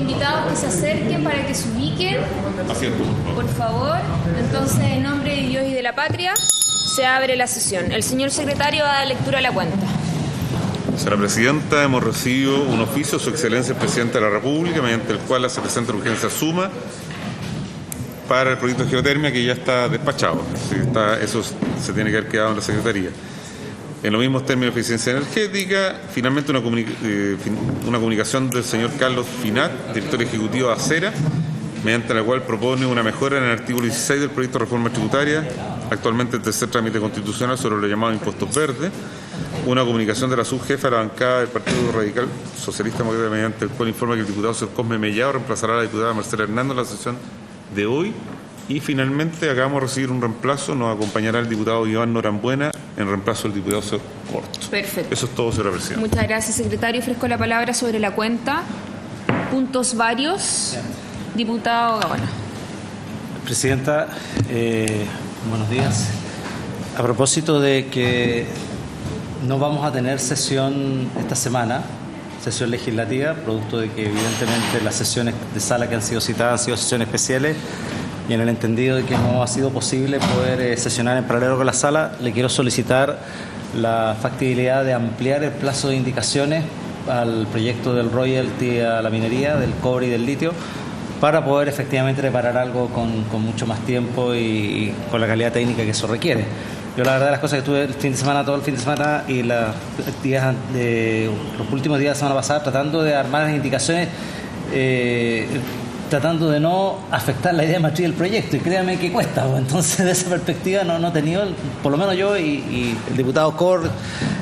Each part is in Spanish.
invitados que se acerquen para que se ubiquen. Asiento, por favor. Entonces, en nombre de Dios y de la patria, se abre la sesión. El señor secretario va a dar lectura a la cuenta. Señora Presidenta, hemos recibido un oficio de Su Excelencia el Presidente de la República, mediante el cual se presenta la urgencia suma para el proyecto de geotermia, que ya está despachado. Eso se tiene que haber quedado en la Secretaría. En los mismos términos de eficiencia energética, finalmente una comunicación del señor Carlos Finat, director ejecutivo de Acera, mediante la cual propone una mejora en el artículo 16 del proyecto de reforma tributaria, actualmente el tercer trámite constitucional sobre los llamados impuestos verdes. Una comunicación de la subjefa de la bancada del Partido Radical Socialista Demócrata, mediante el cual informa que el diputado Sr. Cosme Mellado reemplazará a la diputada Marcela Hernández en la sesión de hoy. Y finalmente acabamos de recibir un reemplazo, nos acompañará el diputado Iván Norambuena en reemplazo del diputado Sr. Corto. Perfecto. Eso es todo, señora Presidenta. Muchas gracias, secretario. Ofrezco la palabra sobre la cuenta. Puntos varios. Diputado Gaona. Presidenta, buenos días. A propósito de que no vamos a tener sesión esta semana, sesión legislativa, producto de que evidentemente las sesiones de sala que han sido citadas han sido sesiones especiales, y en el entendido de que no ha sido posible poder sesionar en paralelo con la sala, le quiero solicitar la factibilidad de ampliar el plazo de indicaciones al proyecto del royalty a la minería, del cobre y del litio, para poder efectivamente preparar algo con mucho más tiempo y con la calidad técnica que eso requiere. Yo la verdad las cosas que estuve el fin de semana, todo el fin de semana y los últimos días de la semana pasada tratando de armar las indicaciones, tratando de no afectar la idea matriz del proyecto, y créanme que cuesta. Entonces, de esa perspectiva no he tenido, por lo menos yo y el diputado Cor,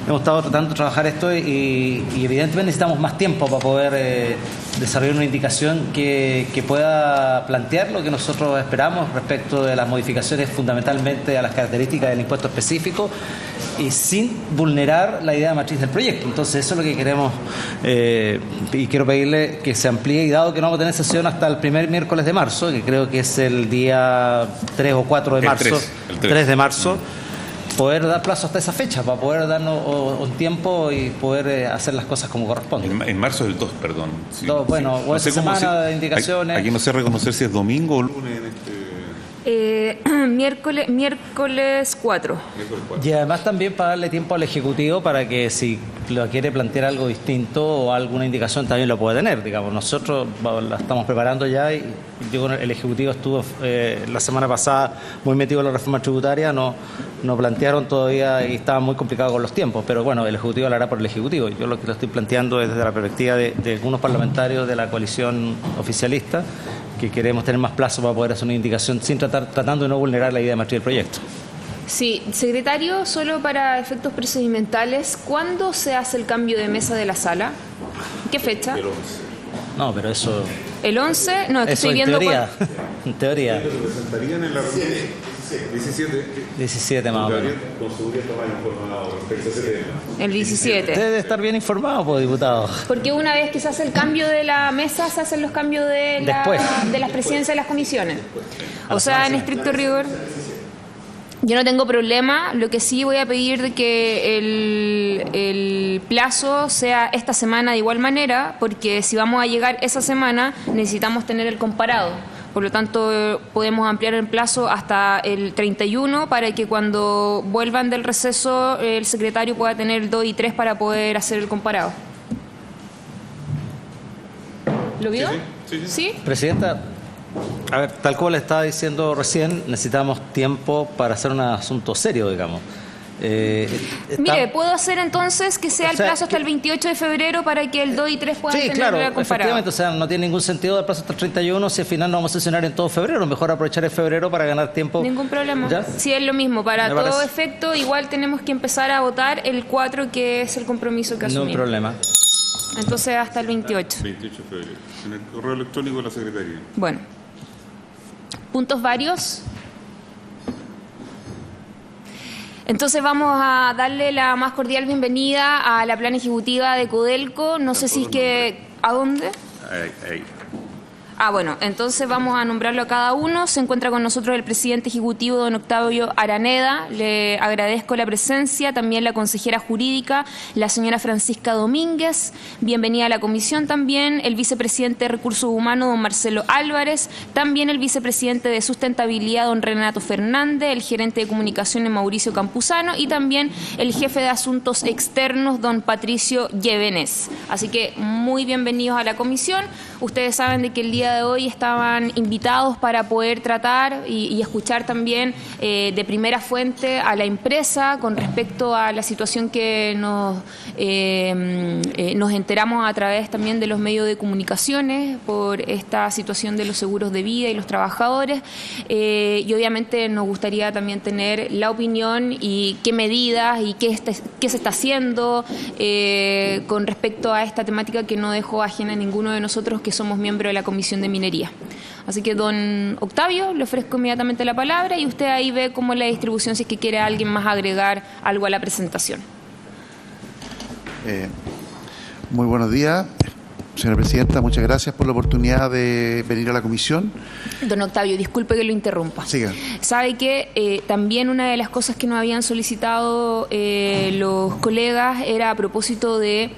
hemos estado tratando de trabajar esto y evidentemente necesitamos más tiempo para poder desarrollar una indicación que pueda plantear lo que nosotros esperamos respecto de las modificaciones fundamentalmente a las características del impuesto específico y sin vulnerar la idea matriz del proyecto. Entonces eso es lo que queremos, y quiero pedirle que se amplíe, y dado que no vamos a tener sesión hasta el primer miércoles de marzo, que creo que es el día 3 o 4 de marzo, el 3 de marzo, poder dar plazo hasta esa fecha, para poder darnos un tiempo y poder hacer las cosas como corresponde. En marzo es el 2, perdón. Sí, bueno, sí. o esa semana de indicaciones. Aquí no sé reconocer si es domingo o lunes en Miércoles 4. Y además también para darle tiempo al Ejecutivo para que si lo quiere plantear algo distinto o alguna indicación también lo puede tener. Digamos, nosotros la estamos preparando ya y el Ejecutivo estuvo la semana pasada muy metido en la reforma tributaria, no plantearon todavía y estaba muy complicado con los tiempos, pero bueno, el Ejecutivo lo hará por el Ejecutivo. Yo lo que lo estoy planteando es desde la perspectiva de algunos parlamentarios de la coalición oficialista, que queremos tener más plazo para poder hacer una indicación sin tratando de no vulnerar la idea matriz del proyecto. Sí, secretario, solo para efectos procedimentales, ¿cuándo se hace el cambio de mesa de la sala? ¿Qué fecha? El 11. No, pero eso... ¿El 11? No, es que eso estoy viendo... en teoría. ¿Lo presentarían en la reunión? 17 más o menos. El 17. Debe estar bien informado, pues, diputado. Porque una vez que se hace el cambio de la mesa, se hacen los cambios de las presidencias de las comisiones. O sea, en estricto rigor, yo no tengo problema. Lo que sí voy a pedir de que el plazo sea esta semana de igual manera, porque si vamos a llegar esa semana, necesitamos tener el comparado. Por lo tanto, podemos ampliar el plazo hasta el 31 para que cuando vuelvan del receso el secretario pueda tener el 2 y 3 para poder hacer el comparado. ¿Lo vio? Sí. Presidenta, a ver, tal como le estaba diciendo recién, necesitamos tiempo para hacer un asunto serio, digamos. Mire, ¿puedo hacer entonces que sea el plazo hasta el 28 de febrero para que el 2 y 3 puedan tener claro, comparado? efectivamente, o sea, no tiene ningún sentido el plazo hasta el 31 si al final no vamos a sesionar en todo febrero. Mejor aprovechar el febrero para ganar tiempo. Ningún problema. ¿Ya? Sí, es lo mismo. Para Me todo parece. efecto, igual tenemos que empezar a votar el 4, que es el compromiso que asumimos. No hay problema. Entonces, hasta el 28. 28 de febrero. En el correo electrónico de la Secretaría. Bueno. ¿Puntos varios? Entonces vamos a darle la más cordial bienvenida a la plana ejecutiva de Codelco. No sé si es que... ¿A dónde? Ahí. Bueno, entonces vamos a nombrarlo a cada uno. Se encuentra con nosotros el presidente ejecutivo, don Octavio Araneda. Le agradezco la presencia. También la consejera jurídica, la señora Francisca Domínguez. Bienvenida a la comisión también. El vicepresidente de Recursos Humanos, don Marcelo Álvarez. También el vicepresidente de Sustentabilidad, don Renato Fernández. El gerente de Comunicaciones, Mauricio Campuzano. Y también el jefe de Asuntos Externos, don Patricio Llévenes. Así que muy bienvenidos a la comisión. Ustedes saben de que el día de hoy estaban invitados para poder tratar y escuchar también de primera fuente a la empresa con respecto a la situación que nos enteramos a través también de los medios de comunicaciones por esta situación de los seguros de vida y los trabajadores. Y obviamente nos gustaría también tener la opinión y qué medidas y qué se está haciendo con respecto a esta temática que no dejó ajena a ninguno de nosotros que somos miembros de la Comisión de Minería. Así que, don Octavio, le ofrezco inmediatamente la palabra y usted ahí ve cómo es la distribución, si es que quiere alguien más agregar algo a la presentación. Muy buenos días, señora presidenta. Muchas gracias por la oportunidad de venir a la comisión. Don Octavio, disculpe que lo interrumpa. Siga. Sabe que también una de las cosas que nos habían solicitado los colegas era a propósito de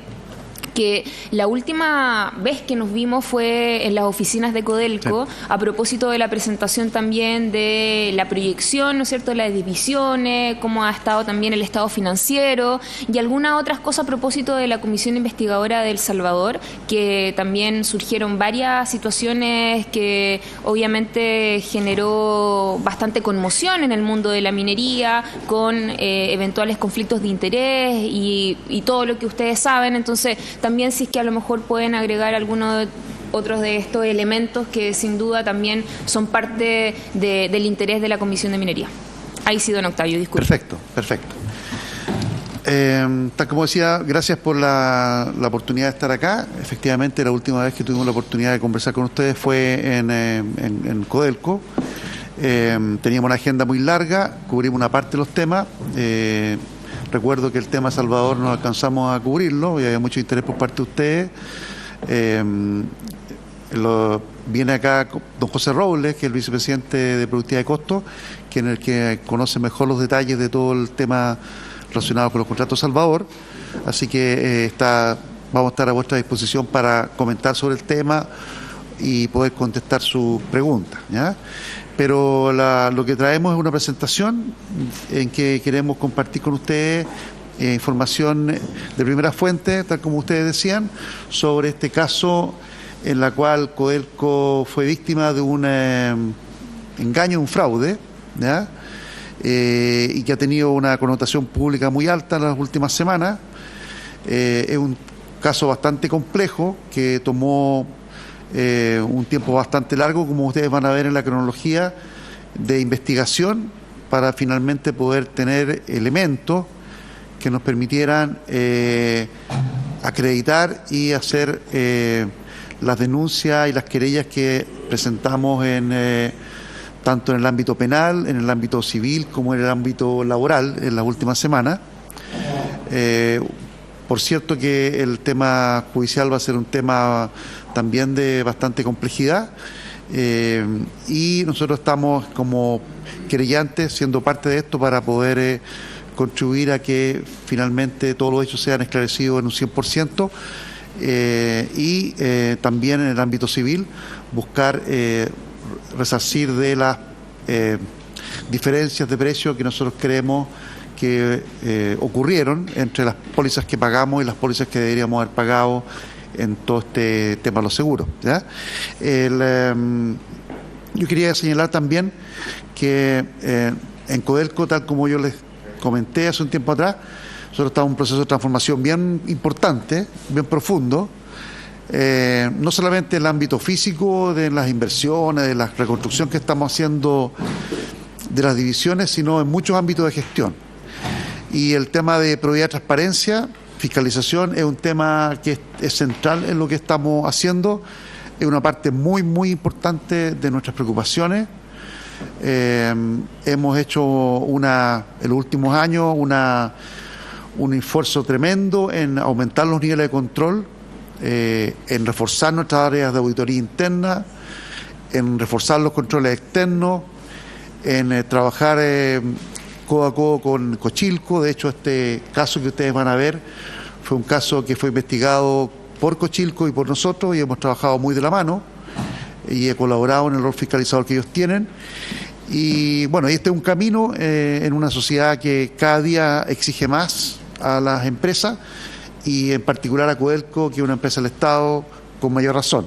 que la última vez que nos vimos fue en las oficinas de Codelco, sí, a propósito de la presentación también de la proyección, ¿no es cierto?, de las divisiones, cómo ha estado también el estado financiero y algunas otras cosas a propósito de la Comisión Investigadora de El Salvador, que también surgieron varias situaciones que obviamente generó bastante conmoción en el mundo de la minería, con eventuales conflictos de interés y todo lo que ustedes saben. Entonces, también si es que a lo mejor pueden agregar algunos otros de estos elementos que sin duda también son parte del interés de la Comisión de Minería. Ahí sí, don Octavio, disculpe. Perfecto. Tal como decía, gracias por la oportunidad de estar acá. Efectivamente, la última vez que tuvimos la oportunidad de conversar con ustedes fue en Codelco. Teníamos una agenda muy larga, cubrimos una parte de los temas. Recuerdo que el tema Salvador no alcanzamos a cubrirlo y había mucho interés por parte de ustedes. Viene acá don José Robles, que es el vicepresidente de Productividad de Costos, quien es el que conoce mejor los detalles de todo el tema relacionado con los contratos Salvador. Así que vamos a estar a vuestra disposición para comentar sobre el tema y poder contestar sus preguntas, ¿ya? Pero lo que traemos es una presentación en que queremos compartir con ustedes información de primera fuente, tal como ustedes decían, sobre este caso en la cual Codelco fue víctima de un engaño, un fraude, ¿ya? Y que ha tenido una connotación pública muy alta en las últimas semanas. Es un caso bastante complejo que tomó un tiempo bastante largo, como ustedes van a ver en la cronología de investigación, para finalmente poder tener elementos que nos permitieran acreditar y hacer las denuncias y las querellas que presentamos tanto en el ámbito penal, en el ámbito civil como en el ámbito laboral en las últimas semanas. Por cierto que el tema judicial va a ser un tema también de bastante complejidad y nosotros estamos como querellantes siendo parte de esto para poder contribuir a que finalmente todos los hechos sean esclarecidos en un 100% y también en el ámbito civil buscar resarcir de las diferencias de precio que nosotros creemos que ocurrieron entre las pólizas que pagamos y las pólizas que deberíamos haber pagado en todo este tema de los seguros, ¿ya? Yo quería señalar también que en Codelco, tal como yo les comenté hace un tiempo atrás, nosotros estamos en un proceso de transformación bien importante, bien profundo, no solamente en el ámbito físico de las inversiones, de la reconstrucción que estamos haciendo de las divisiones, sino en muchos ámbitos de gestión. Y el tema de probidad y transparencia, fiscalización, es un tema que es central en lo que estamos haciendo, es una parte muy, muy importante de nuestras preocupaciones. Hemos hecho en los últimos años un esfuerzo tremendo en aumentar los niveles de control, en reforzar nuestras áreas de auditoría interna, en reforzar los controles externos, en trabajar codo a codo con Cochilco. De hecho, este caso que ustedes van a ver fue un caso que fue investigado por Cochilco y por nosotros, y hemos trabajado muy de la mano y he colaborado en el rol fiscalizador que ellos tienen. Y bueno, este es un camino en una sociedad que cada día exige más a las empresas, y en particular a Codelco, que es una empresa del Estado, con mayor razón.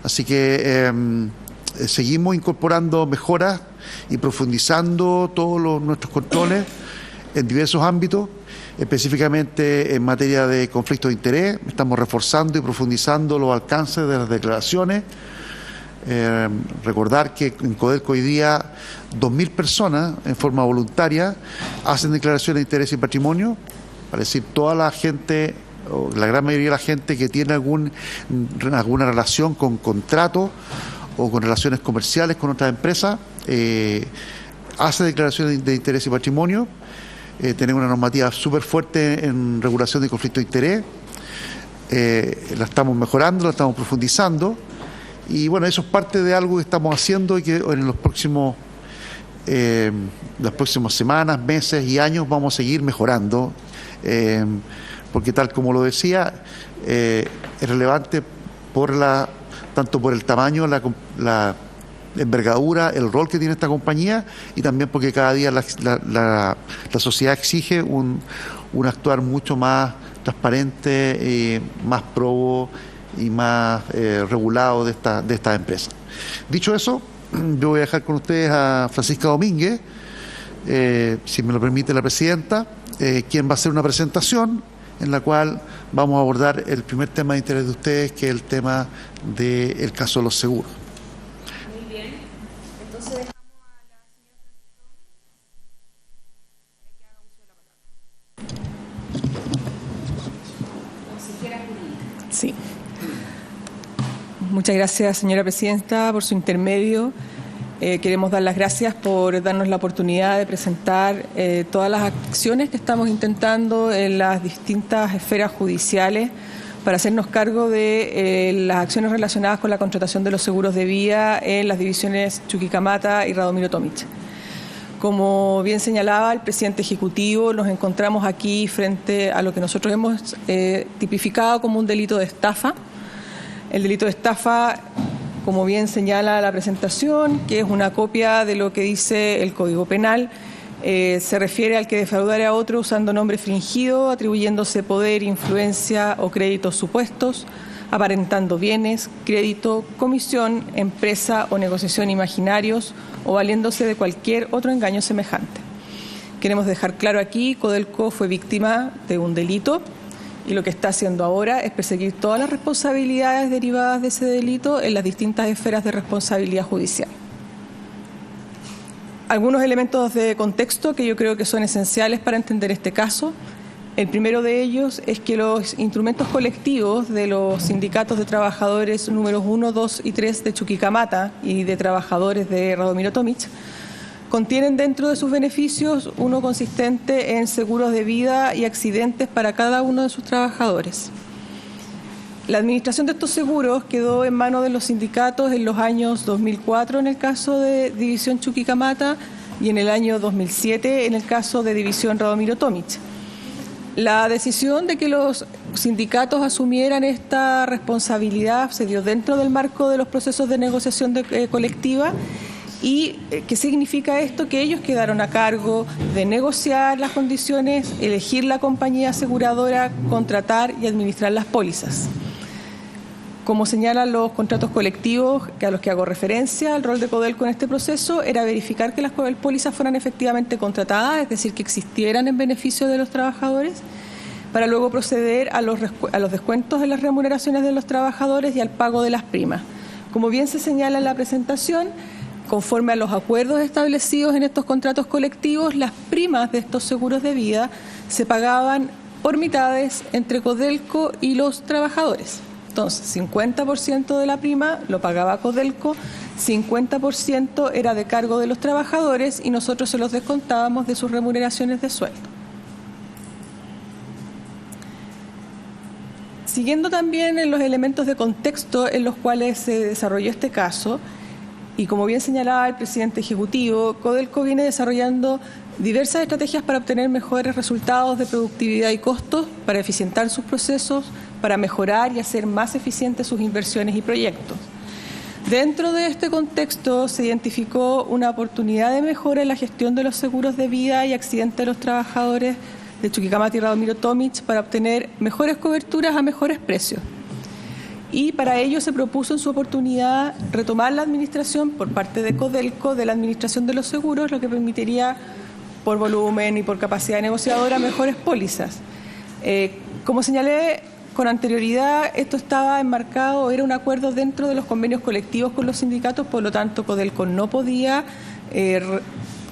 Así que seguimos incorporando mejoras y profundizando todos nuestros controles en diversos ámbitos, específicamente en materia de conflictos de interés. Estamos reforzando y profundizando los alcances de las declaraciones. Recordar que en Codelco hoy día 2.000 personas en forma voluntaria hacen declaraciones de interés y patrimonio, para decir toda la gente, o la gran mayoría de la gente que tiene alguna relación con contratos o con relaciones comerciales con otras empresas, hace declaraciones de interés y patrimonio. Tenemos una normativa súper fuerte en regulación de conflictos de interés, la estamos mejorando, la estamos profundizando, y bueno, eso es parte de algo que estamos haciendo y que en las próximas semanas, meses y años vamos a seguir mejorando, porque tal como lo decía, es relevante tanto por el tamaño, la envergadura, el rol que tiene esta compañía, y también porque cada día la sociedad exige un actuar mucho más transparente, más probo y más regulado de esta empresa. Dicho eso, yo voy a dejar con ustedes a Francisca Domínguez, si me lo permite la presidenta, quien va a hacer una presentación en la cual vamos a abordar el primer tema de interés de ustedes, que es el tema del caso de los seguros. Muy bien. Entonces dejamos a la señora que haga uso de la palabra. Consejera jurídica. Sí. Muchas gracias, señora presidenta, por su intermedio. Queremos dar las gracias por darnos la oportunidad de presentar todas las acciones que estamos intentando en las distintas esferas judiciales para hacernos cargo de las acciones relacionadas con la contratación de los seguros de vida en las divisiones Chuquicamata y Radomiro Tomic. Como bien señalaba el presidente ejecutivo, nos encontramos aquí frente a lo que nosotros hemos tipificado como un delito de estafa. El delito de estafa, como bien señala la presentación, que es una copia de lo que dice el Código Penal, se refiere al que defraudare a otro usando nombre fingido, atribuyéndose poder, influencia o créditos supuestos, aparentando bienes, crédito, comisión, empresa o negociación imaginarios o valiéndose de cualquier otro engaño semejante. Queremos dejar claro aquí, Codelco fue víctima de un delito, y lo que está haciendo ahora es perseguir todas las responsabilidades derivadas de ese delito en las distintas esferas de responsabilidad judicial. Algunos elementos de contexto que yo creo que son esenciales para entender este caso. El primero de ellos es que los instrumentos colectivos de los sindicatos de trabajadores números 1, 2 y 3 de Chuquicamata y de trabajadores de Radomiro Tomic contienen dentro de sus beneficios uno consistente en seguros de vida y accidentes para cada uno de sus trabajadores. La administración de estos seguros quedó en manos de los sindicatos en los años 2004 en el caso de División Chuquicamata y en el año 2007 en el caso de División Radomiro Tomic. La decisión de que los sindicatos asumieran esta responsabilidad se dio dentro del marco de los procesos de negociación colectiva. ¿Y qué significa esto? Que ellos quedaron a cargo de negociar las condiciones, elegir la compañía aseguradora, contratar y administrar las pólizas. Como señalan los contratos colectivos a los que hago referencia, el rol de Codelco en este proceso era verificar que las pólizas fueran efectivamente contratadas, es decir, que existieran en beneficio de los trabajadores, para luego proceder a los descuentos de las remuneraciones de los trabajadores y al pago de las primas. Como bien se señala en la presentación, conforme a los acuerdos establecidos en estos contratos colectivos, las primas de estos seguros de vida se pagaban por mitades entre Codelco y los trabajadores. Entonces, 50% de la prima lo pagaba Codelco, 50% era de cargo de los trabajadores y nosotros se los descontábamos de sus remuneraciones de sueldo. Siguiendo también en los elementos de contexto en los cuales se desarrolló este caso, Y como bien señalaba el presidente ejecutivo, Codelco viene desarrollando diversas estrategias para obtener mejores resultados de productividad y costos, para eficientar sus procesos, para mejorar y hacer más eficientes sus inversiones y proyectos. Dentro de este contexto se identificó una oportunidad de mejora en la gestión de los seguros de vida y accidentes de los trabajadores de Chuquicamata y Radomiro Tomic para obtener mejores coberturas a mejores precios. Y para ello se propuso en su oportunidad retomar la administración por parte de Codelco de la administración de los seguros, lo que permitiría por volumen y por capacidad negociadora mejores pólizas. Como señalé con anterioridad, esto estaba enmarcado, era un acuerdo dentro de los convenios colectivos con los sindicatos, por lo tanto Codelco no podía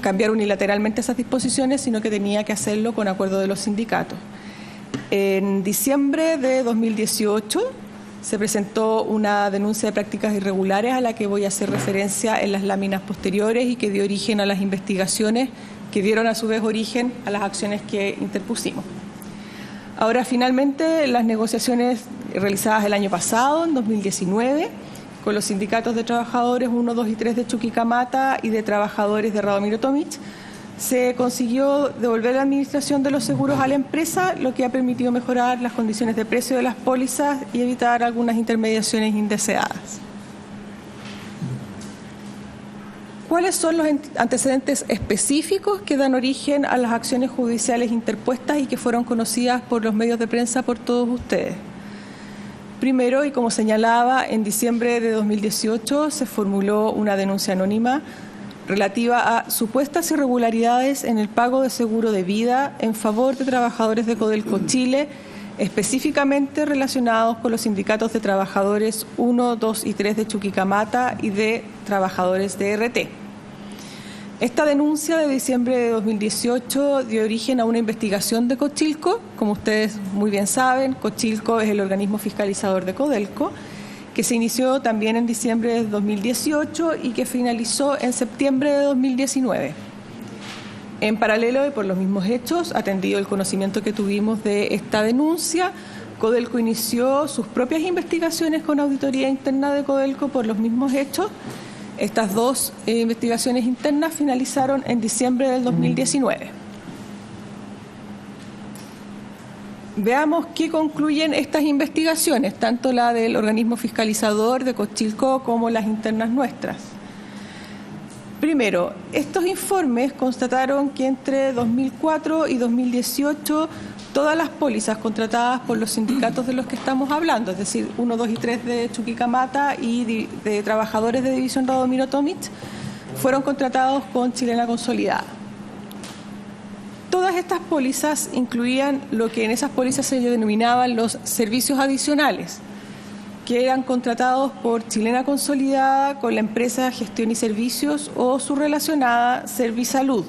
cambiar unilateralmente esas disposiciones, sino que tenía que hacerlo con acuerdo de los sindicatos. En diciembre de 2018 se presentó una denuncia de prácticas irregulares a la que voy a hacer referencia en las láminas posteriores y que dio origen a las investigaciones que dieron a su vez origen a las acciones que interpusimos. Ahora, finalmente, las negociaciones realizadas el año pasado, en 2019, con los sindicatos de trabajadores 1, 2 y 3 de Chuquicamata y de trabajadores de Radomiro Tomic, se consiguió devolver la administración de los seguros a la empresa, lo que ha permitido mejorar las condiciones de precio de las pólizas y evitar algunas intermediaciones indeseadas. ¿Cuáles son los antecedentes específicos que dan origen a las acciones judiciales interpuestas y que fueron conocidas por los medios de prensa por todos ustedes? Primero, y como señalaba, en diciembre de 2018 se formuló una denuncia anónima relativa a supuestas irregularidades en el pago de seguro de vida en favor de trabajadores de Codelco Chile, específicamente relacionados con los sindicatos de trabajadores 1, 2 y 3 de Chuquicamata y de trabajadores de RT. Esta denuncia de diciembre de 2018 dio origen a una investigación de Cochilco. Como ustedes muy bien saben, Cochilco es el organismo fiscalizador de Codelco, que se inició también en diciembre de 2018 y que finalizó en septiembre de 2019. En paralelo y por los mismos hechos, atendido el conocimiento que tuvimos de esta denuncia, Codelco inició sus propias investigaciones con auditoría interna de Codelco por los mismos hechos. Estas dos investigaciones internas finalizaron en diciembre del 2019. Veamos qué concluyen estas investigaciones, tanto la del organismo fiscalizador de Cochilco como las internas nuestras. Primero, estos informes constataron que entre 2004 y 2018 todas las pólizas contratadas por los sindicatos de los que estamos hablando, es decir, 1, 2 y 3 de Chuquicamata y de trabajadores de División Radomiro Tomic, fueron contratados con Chilena Consolidada. Todas estas pólizas incluían lo que en esas pólizas se denominaban los servicios adicionales, que eran contratados por Chilena Consolidada con la empresa Gestión y Servicios o su relacionada Servisalud.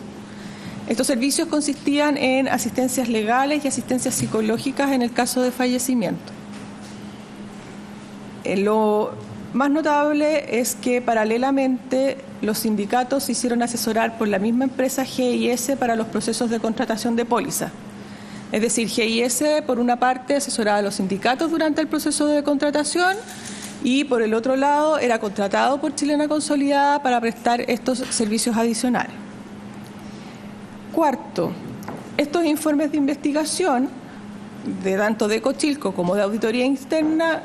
Estos servicios consistían en asistencias legales y asistencias psicológicas en el caso de fallecimiento. Lo más notable es que paralelamente los sindicatos se hicieron asesorar por la misma empresa GIS para los procesos de contratación de póliza. Es decir, GIS por una parte asesoraba a los sindicatos durante el proceso de contratación y por el otro lado era contratado por Chilena Consolidada para prestar estos servicios adicionales. Cuarto, estos informes de investigación, de tanto de Cochilco como de auditoría interna,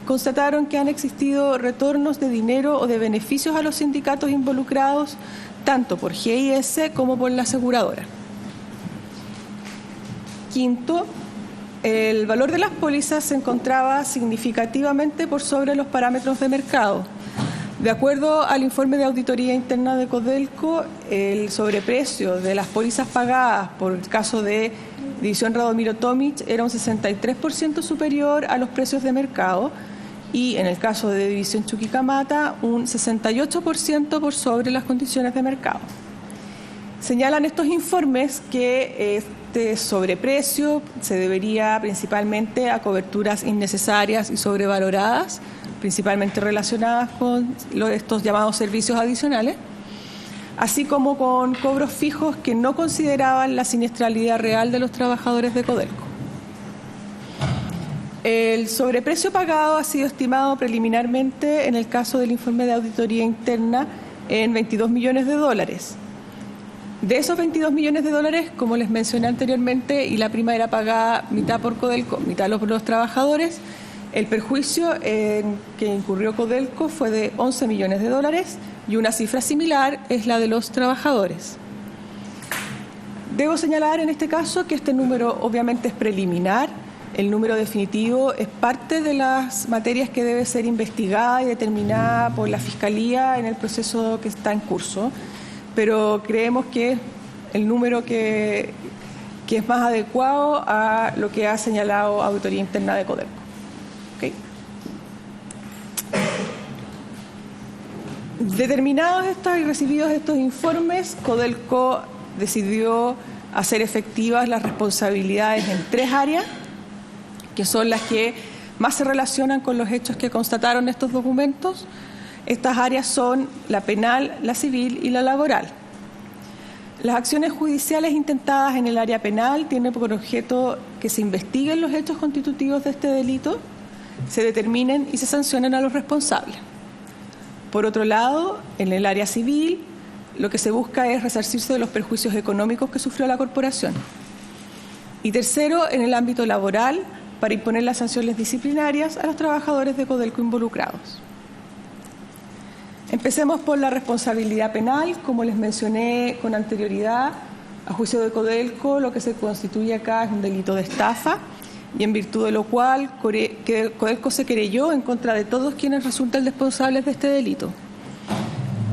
constataron que han existido retornos de dinero o de beneficios a los sindicatos involucrados, tanto por GIS como por la aseguradora. Quinto, el valor de las pólizas se encontraba significativamente por sobre los parámetros de mercado. De acuerdo al informe de auditoría interna de Codelco, el sobreprecio de las pólizas pagadas por el caso de División Radomiro Tomic era un 63% superior a los precios de mercado y en el caso de División Chuquicamata un 68% por sobre las condiciones de mercado. Señalan estos informes que este sobreprecio se debería principalmente a coberturas innecesarias y sobrevaloradas, principalmente relacionadas con estos llamados servicios adicionales, así como con cobros fijos que no consideraban la siniestralidad real de los trabajadores de Codelco. El sobreprecio pagado ha sido estimado preliminarmente en el caso del informe de auditoría interna en $22 millones. De esos $22 millones, como les mencioné anteriormente, y la prima era pagada mitad por Codelco, mitad por los trabajadores, el perjuicio en que incurrió Codelco fue de $11 millones y una cifra similar es la de los trabajadores. Debo señalar en este caso que este número obviamente es preliminar. El número definitivo es parte de las materias que debe ser investigada y determinada por la Fiscalía en el proceso que está en curso, pero creemos que el número que es más adecuado a lo que ha señalado Auditoría Interna de Codelco. ¿Okay? Determinados estos y recibidos estos informes, Codelco decidió hacer efectivas las responsabilidades en 3 áreas, que son las que más se relacionan con los hechos que constataron estos documentos. Estas áreas son la penal, la civil y la laboral. Las acciones judiciales intentadas en el área penal tienen por objeto que se investiguen los hechos constitutivos de este delito, se determinen y se sancionen a los responsables. Por otro lado, en el área civil, lo que se busca es resarcirse de los perjuicios económicos que sufrió la corporación. Y tercero, en el ámbito laboral, para imponer las sanciones disciplinarias a los trabajadores de Codelco involucrados. Empecemos por la responsabilidad penal. Como les mencioné con anterioridad, a juicio de Codelco, lo que se constituye acá es un delito de estafa, y en virtud de lo cual Codelco se querelló en contra de todos quienes resultan responsables de este delito.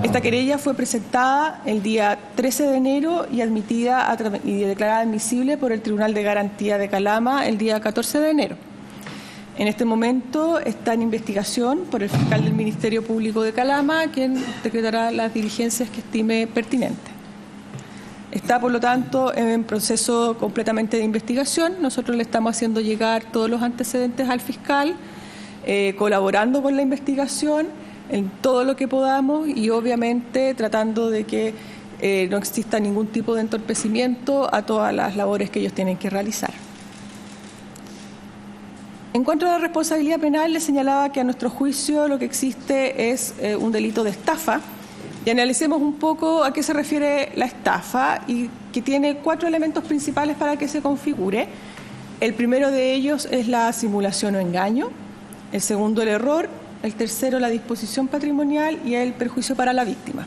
Esta querella fue presentada el día 13 de enero y admitida y declarada admisible por el Tribunal de Garantía de Calama el día 14 de enero. En este momento está en investigación por el fiscal del Ministerio Público de Calama, quien decretará las diligencias que estime pertinentes. Está, por lo tanto, en proceso completamente de investigación. Nosotros le estamos haciendo llegar todos los antecedentes al fiscal, colaborando con la investigación en todo lo que podamos y obviamente tratando de que no exista ningún tipo de entorpecimiento a todas las labores que ellos tienen que realizar. En cuanto a la responsabilidad penal, les señalaba que a nuestro juicio lo que existe es un delito de estafa, y analicemos un poco a qué se refiere la estafa, y que tiene 4 elementos principales para que se configure. El primero de ellos es la simulación o engaño, el segundo el error, el tercero la disposición patrimonial y el perjuicio para la víctima.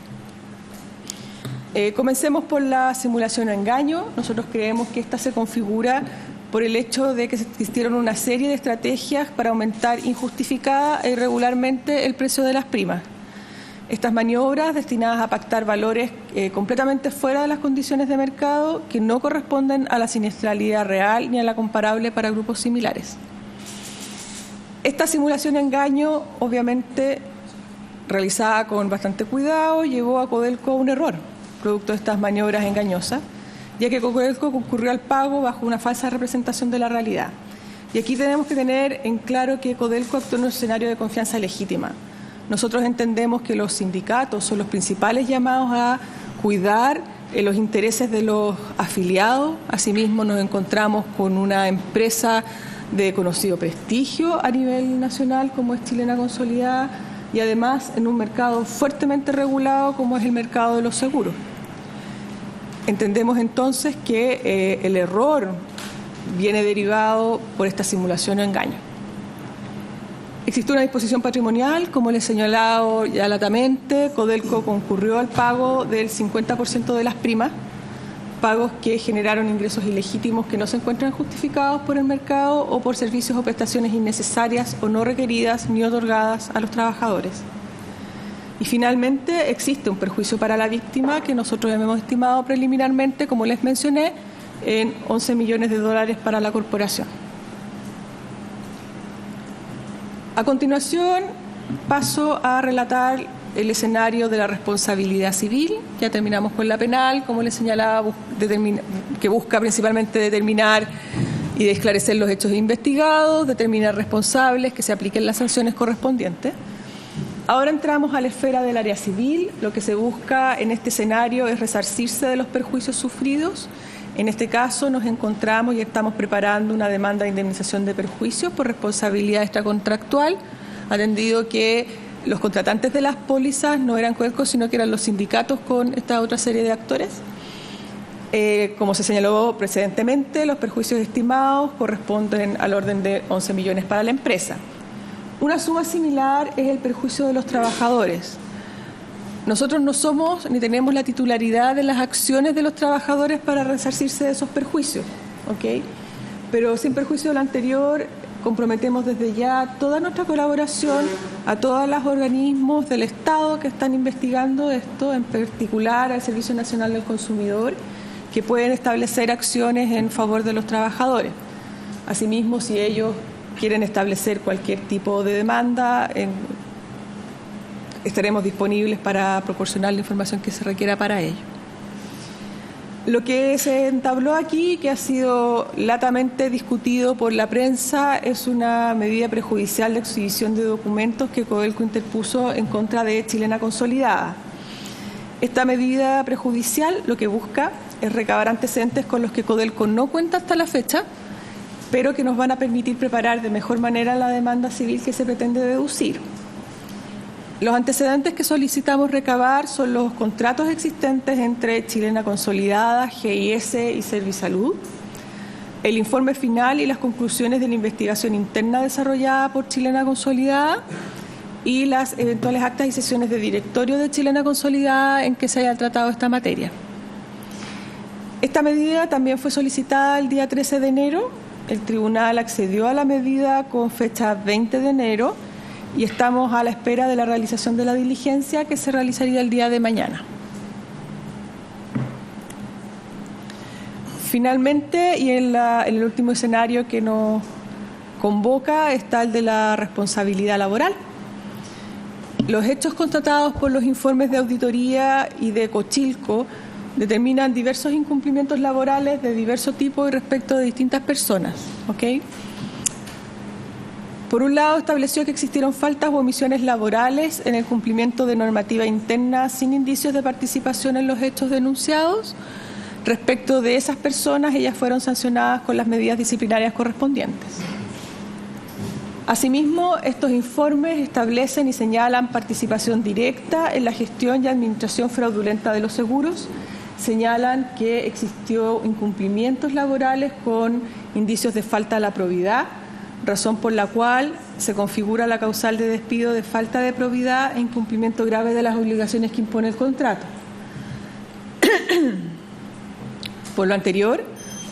Comencemos por la simulación o engaño. Nosotros creemos que esta se configura por el hecho de que existieron una serie de estrategias para aumentar injustificada e irregularmente el precio de las primas. Estas maniobras destinadas a pactar valores completamente fuera de las condiciones de mercado que no corresponden a la siniestralidad real ni a la comparable para grupos similares. Esta simulación engaño, obviamente realizada con bastante cuidado, llevó a Codelco a un error, producto de estas maniobras engañosas, ya que Codelco concurrió al pago bajo una falsa representación de la realidad. Y aquí tenemos que tener en claro que Codelco actuó en un escenario de confianza legítima. Nosotros entendemos que los sindicatos son los principales llamados a cuidar los intereses de los afiliados. Asimismo, nos encontramos con una empresa de conocido prestigio a nivel nacional como es Chilena Consolidada, y además en un mercado fuertemente regulado como es el mercado de los seguros. Entendemos entonces que el error viene derivado por esta simulación o engaño. Existe una disposición patrimonial, como les he señalado ya latamente. Codelco concurrió al pago del 50% de las primas, pagos que generaron ingresos ilegítimos que no se encuentran justificados por el mercado o por servicios o prestaciones innecesarias o no requeridas ni otorgadas a los trabajadores. Y finalmente existe un perjuicio para la víctima que nosotros hemos estimado preliminarmente, como les mencioné, en $11 millones para la corporación. A continuación paso a relatar el escenario de la responsabilidad civil. Ya terminamos con la penal, como les señalaba, que busca principalmente determinar y esclarecer los hechos investigados, determinar responsables, que se apliquen las sanciones correspondientes. Ahora entramos a la esfera del área civil. Lo que se busca en este escenario es resarcirse de los perjuicios sufridos En este caso nos encontramos y estamos preparando una demanda de indemnización de perjuicios por responsabilidad extracontractual, atendido que los contratantes de las pólizas no eran Codelco, sino que eran los sindicatos con esta otra serie de actores. Como se señaló precedentemente, los perjuicios estimados corresponden al orden de 11 millones para la empresa. Una suma similar es el perjuicio de los trabajadores. Nosotros no somos ni tenemos la titularidad de las acciones de los trabajadores para resarcirse de esos perjuicios, ¿ok? Pero sin perjuicio de lo anterior, comprometemos desde ya toda nuestra colaboración a todos los organismos del Estado que están investigando esto, en particular al Servicio Nacional del Consumidor, que pueden establecer acciones en favor de los trabajadores. Asimismo, si ellos quieren establecer cualquier tipo de demanda, estaremos disponibles para proporcionar la información que se requiera para ello. Lo que se entabló aquí, que ha sido latamente discutido por la prensa, es una medida prejudicial de exhibición de documentos que Codelco interpuso en contra de Chilena Consolidada. Esta medida prejudicial lo que busca es recabar antecedentes con los que Codelco no cuenta hasta la fecha, pero que nos van a permitir preparar de mejor manera la demanda civil que se pretende deducir. Los antecedentes que solicitamos recabar son los contratos existentes entre Chilena Consolidada, GIS y Servisalud, el informe final y las conclusiones de la investigación interna desarrollada por Chilena Consolidada y las eventuales actas y sesiones de directorio de Chilena Consolidada en que se haya tratado esta materia. Esta medida también fue solicitada el día 13 de enero. El tribunal accedió a la medida con fecha 20 de enero y estamos a la espera de la realización de la diligencia que se realizaría el día de mañana. Finalmente, y en el último escenario que nos convoca, está el de la responsabilidad laboral. Los hechos constatados por los informes de auditoría y de Cochilco determinan diversos incumplimientos laborales de diverso tipo y respecto de distintas personas, ¿ok? Por un lado, estableció que existieron faltas o omisiones laborales en el cumplimiento de normativa interna sin indicios de participación en los hechos denunciados. Respecto de esas personas, ellas fueron sancionadas con las medidas disciplinarias correspondientes. Asimismo, estos informes establecen y señalan participación directa en la gestión y administración fraudulenta de los seguros. Señalan que existió incumplimientos laborales con indicios de falta a la probidad, razón por la cual se configura la causal de despido de falta de probidad e incumplimiento grave de las obligaciones que impone el contrato. Por lo anterior,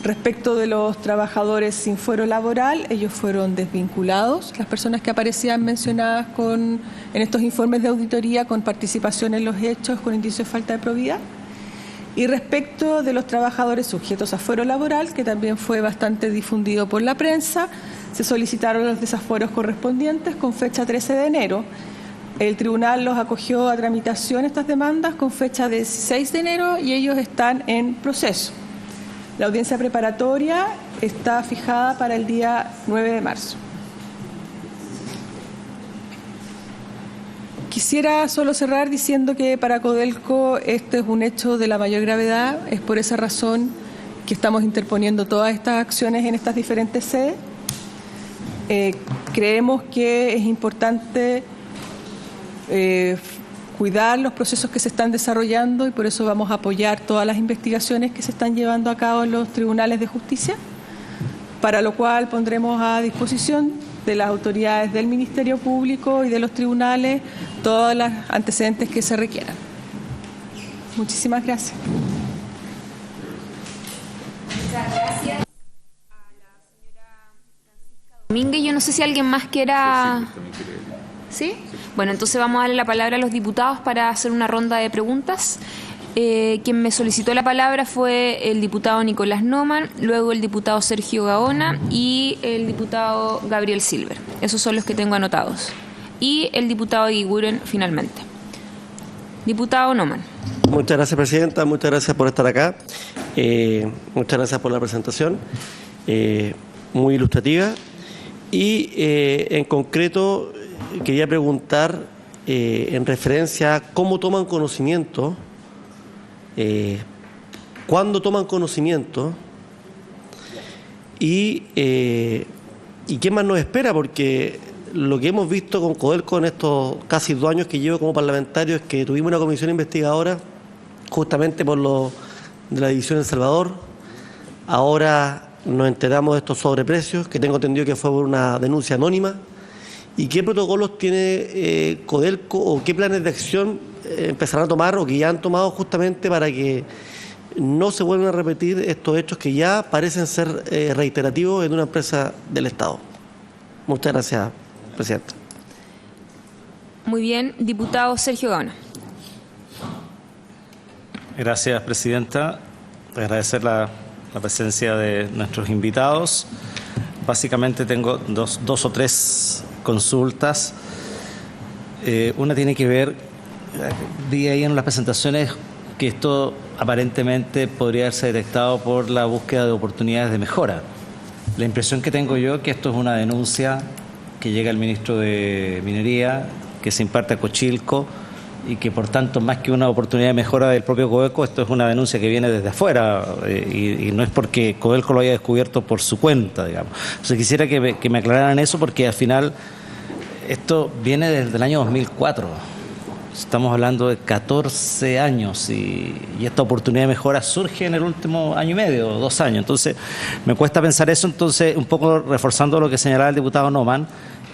respecto de los trabajadores sin fuero laboral, ellos fueron desvinculados, las personas que aparecían mencionadas en estos informes de auditoría con participación en los hechos con indicios de falta de probidad. Y respecto de los trabajadores sujetos a fuero laboral, que también fue bastante difundido por la prensa, se solicitaron los desafueros correspondientes con fecha 13 de enero. El tribunal los acogió a tramitación estas demandas con fecha 16 de enero y ellos están en proceso. La audiencia preparatoria está fijada para el día 9 de marzo. Quisiera solo cerrar diciendo que para Codelco este es un hecho de la mayor gravedad. Es por esa razón que estamos interponiendo todas estas acciones en estas diferentes sedes. Creemos que es importante cuidar los procesos que se están desarrollando y por eso vamos a apoyar todas las investigaciones que se están llevando a cabo en los tribunales de justicia, para lo cual pondremos a disposición de las autoridades del Ministerio Público y de los tribunales todos los antecedentes que se requieran. Muchísimas gracias. Muchas gracias a la señora Francisca Domínguez. Yo no sé si alguien más quiera... ¿Sí? Bueno, entonces vamos a darle la palabra a los diputados para hacer una ronda de preguntas. Quien me solicitó la palabra fue el diputado Nicolás Noman, luego el diputado Sergio Gaona y el diputado Gabriel Silver. Esos son los que tengo anotados. Y el diputado Eguiguren finalmente. Diputado Noman. Muchas gracias, presidenta. Muchas gracias por estar acá. Muchas gracias por la presentación. Muy ilustrativa. Y en concreto quería preguntar en referencia a cómo toman conocimiento cuándo toman conocimiento y qué más nos espera, porque lo que hemos visto con Codelco en estos casi 2 años que llevo como parlamentario es que tuvimos una comisión investigadora justamente por lo de la división en El Salvador. Ahora nos enteramos de estos sobreprecios, que tengo entendido que fue por una denuncia anónima. ¿Y qué protocolos tiene Codelco o qué planes de acción empezarán a tomar o que ya han tomado justamente para que no se vuelvan a repetir estos hechos que ya parecen ser reiterativos en una empresa del Estado? Muchas gracias, presidente. Muy bien, diputado Sergio Gaona. Gracias, presidenta. Agradecer la presencia de nuestros invitados. Básicamente tengo dos o tres consultas. Una tiene que ver, vi ahí en las presentaciones que esto aparentemente podría haberse detectado por la búsqueda de oportunidades de mejora. La impresión que tengo yo es que esto es una denuncia que llega al ministro de Minería, que se imparte a Cochilco, y que por tanto, más que una oportunidad de mejora del propio Codelco, esto es una denuncia que viene desde afuera y no es porque Codelco lo haya descubierto por su cuenta, digamos. Entonces quisiera que me aclararan eso, porque al final esto viene desde el año 2004. Estamos hablando de 14 años y esta oportunidad de mejora surge en el último año y medio, 2 años. Entonces me cuesta pensar eso. Entonces, un poco reforzando lo que señalaba el diputado Naumann,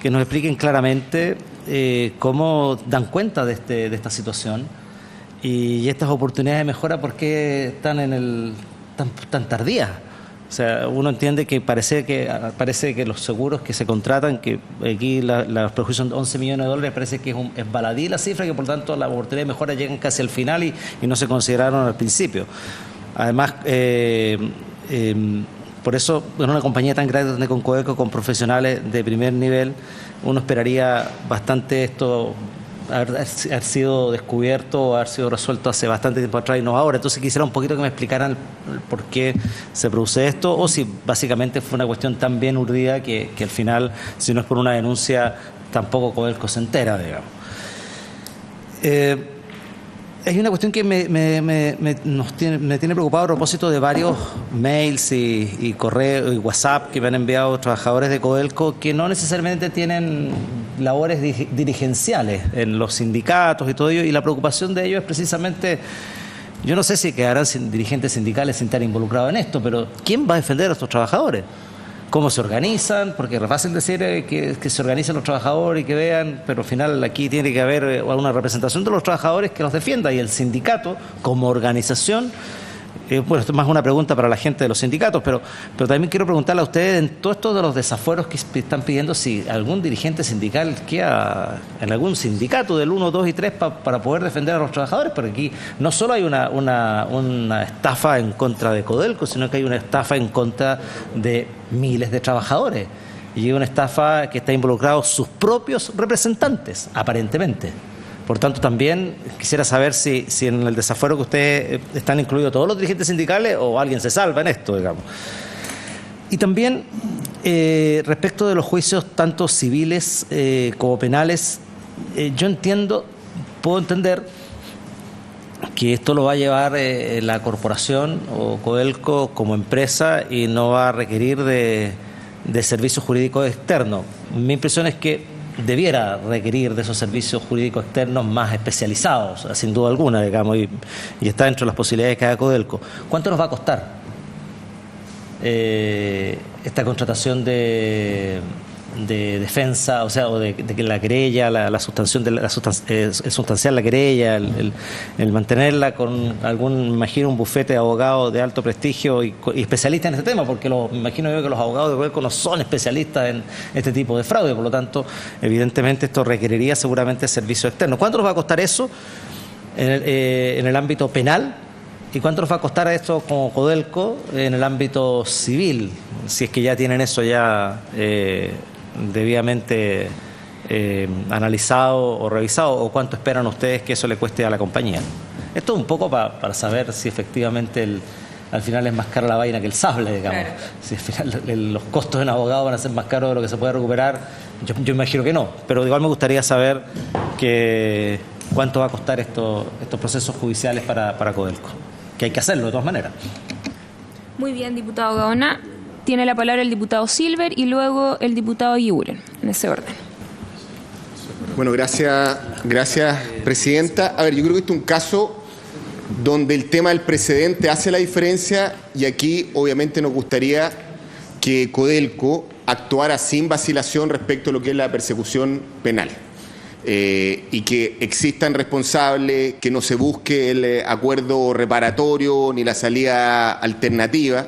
que nos expliquen claramente cómo dan cuenta de esta situación y estas oportunidades de mejora, por qué están tan tardías. O sea, uno entiende que parece que los seguros que se contratan, que aquí los prejuicios son $11 millones, parece que es baladí la cifra, que por tanto las oportunidades de mejora llegan casi al final y no se consideraron al principio. Además, por eso, en una compañía tan grande con Codelco, con profesionales de primer nivel, uno esperaría bastante esto haber sido descubierto o haber sido resuelto hace bastante tiempo atrás y no ahora. Entonces quisiera un poquito que me explicaran por qué se produce esto, o si básicamente fue una cuestión tan bien urdida que al final, si no es por una denuncia, tampoco Codelco se entera, digamos. Hay una cuestión que me tiene preocupado a propósito de varios mails y correos y WhatsApp que me han enviado trabajadores de Codelco que no necesariamente tienen labores dirigenciales en los sindicatos y todo ello, y la preocupación de ellos es precisamente, yo no sé si quedarán dirigentes sindicales sin estar involucrados en esto, pero ¿quién va a defender a estos trabajadores? ¿Cómo se organizan? Porque es fácil decir que se organicen los trabajadores y que vean, pero al final aquí tiene que haber una representación de los trabajadores que los defienda, y el sindicato como organización, bueno, esto es más una pregunta para la gente de los sindicatos, pero también quiero preguntarle a ustedes, en todo esto de los desafueros que están pidiendo, si algún dirigente sindical queda en algún sindicato del 1, 2 y 3 para poder defender a los trabajadores, porque aquí no solo hay una estafa en contra de Codelco, sino que hay una estafa en contra de miles de trabajadores, y hay una estafa que está involucrados sus propios representantes, aparentemente. Por tanto, también quisiera saber si en el desafuero que ustedes están incluidos todos los dirigentes sindicales o alguien se salva en esto, digamos. Y también, respecto de los juicios tanto civiles como penales, yo puedo entender que esto lo va a llevar la corporación o Codelco como empresa y no va a requerir de servicios jurídicos externos. Mi impresión es que debiera requerir de esos servicios jurídicos externos más especializados, sin duda alguna, digamos, y está dentro de las posibilidades que haga Codelco. ¿Cuánto nos va a costar esta contratación de defensa, o sea, o de que la querella, la sustancial la querella, el mantenerla con me imagino, un bufete de abogados de alto prestigio y especialistas en este tema, porque me imagino yo que los abogados de Codelco no son especialistas en este tipo de fraude, por lo tanto, evidentemente esto requeriría seguramente servicio externo. ¿Cuánto nos va a costar eso en el ámbito penal? ¿Y cuánto nos va a costar esto como Codelco en el ámbito civil? Si es que ya tienen eso ya debidamente analizado o revisado, o cuánto esperan ustedes que eso le cueste a la compañía. Esto un poco para saber si efectivamente al final es más cara la vaina que el sable, digamos. Claro. Si al final los costos de un abogado van a ser más caros de lo que se puede recuperar, yo imagino que no, pero igual me gustaría saber cuánto va a costar estos procesos judiciales para Codelco. hay que hacerlo de todas maneras. Muy bien, diputado Gaona. Tiene la palabra el diputado Silver y luego el diputado Eguiguren, en ese orden. Bueno, gracias, presidenta. A ver, yo creo que este es un caso donde el tema del precedente hace la diferencia y aquí obviamente nos gustaría que Codelco actuara sin vacilación respecto a lo que es la persecución penal. Y que existan responsables, que no se busque el acuerdo reparatorio ni la salida alternativa.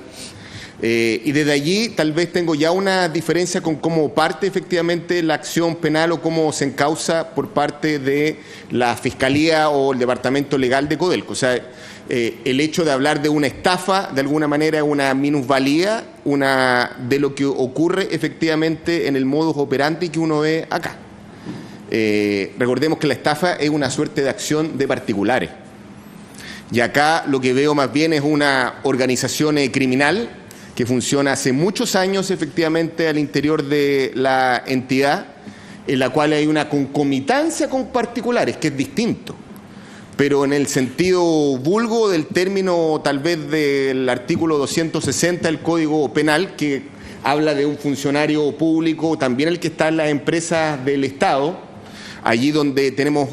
Y desde allí tal vez tengo ya una diferencia con cómo parte efectivamente la acción penal o cómo se encausa por parte de la Fiscalía o el Departamento Legal de Codelco. O sea, el hecho de hablar de una estafa de alguna manera es una minusvalía de lo que ocurre efectivamente en el modus operandi que uno ve acá. Recordemos que la estafa es una suerte de acción de particulares. Y acá lo que veo más bien es una organización criminal que funciona hace muchos años efectivamente al interior de la entidad, en la cual hay una concomitancia con particulares, que es distinto. Pero en el sentido vulgo del término tal vez del artículo 260 del Código Penal, que habla de un funcionario público, también el que está en las empresas del Estado, allí donde tenemos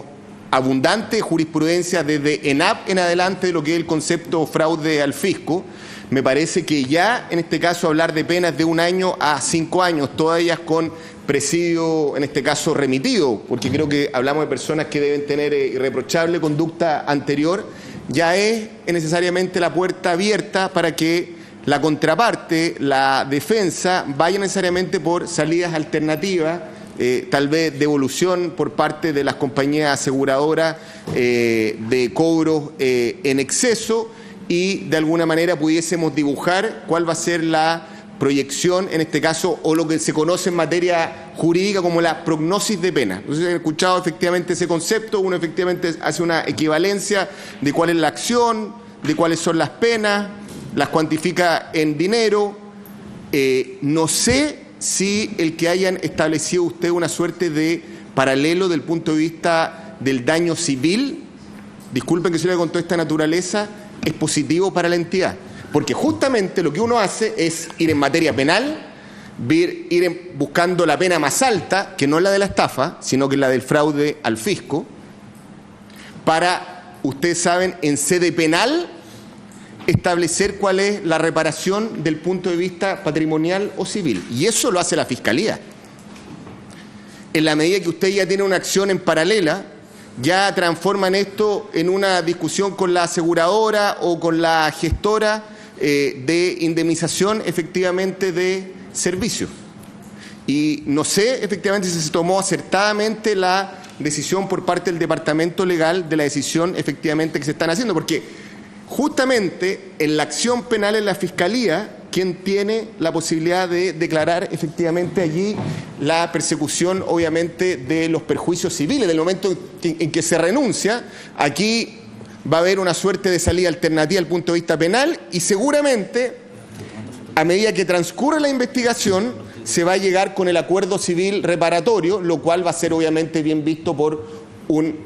abundante jurisprudencia desde ENAP en adelante de lo que es el concepto fraude al fisco. Me parece que ya en este caso hablar de penas de 1 año a 5 años, todas ellas con presidio, en este caso remitido, porque creo que hablamos de personas que deben tener irreprochable conducta anterior, ya es necesariamente la puerta abierta para que la contraparte, la defensa, vaya necesariamente por salidas alternativas, tal vez devolución por parte de las compañías aseguradoras de cobros en exceso, y de alguna manera pudiésemos dibujar cuál va a ser la proyección, en este caso, o lo que se conoce en materia jurídica como la prognosis de pena. Entonces, he escuchado efectivamente ese concepto, uno efectivamente hace una equivalencia de cuál es la acción, de cuáles son las penas, las cuantifica en dinero. No sé si el que hayan establecido usted una suerte de paralelo del punto de vista del daño civil, disculpen que se le contó esta naturaleza, es positivo para la entidad, porque justamente lo que uno hace es ir en materia penal, ir buscando la pena más alta, que no es la de la estafa, sino que es la del fraude al fisco, para, ustedes saben, en sede penal, establecer cuál es la reparación del punto de vista patrimonial o civil, y eso lo hace la Fiscalía. En la medida que usted ya tiene una acción en paralela, ya transforman esto en una discusión con la aseguradora o con la gestora de indemnización efectivamente de servicios. Y no sé efectivamente si se tomó acertadamente la decisión por parte del Departamento Legal de la decisión efectivamente que se están haciendo, porque justamente en la acción penal en la Fiscalía, quien tiene la posibilidad de declarar efectivamente allí la persecución, obviamente, de los perjuicios civiles. Del momento en que se renuncia, aquí va a haber una suerte de salida alternativa al punto de vista penal y seguramente, a medida que transcurre la investigación, se va a llegar con el acuerdo civil reparatorio, lo cual va a ser obviamente bien visto por un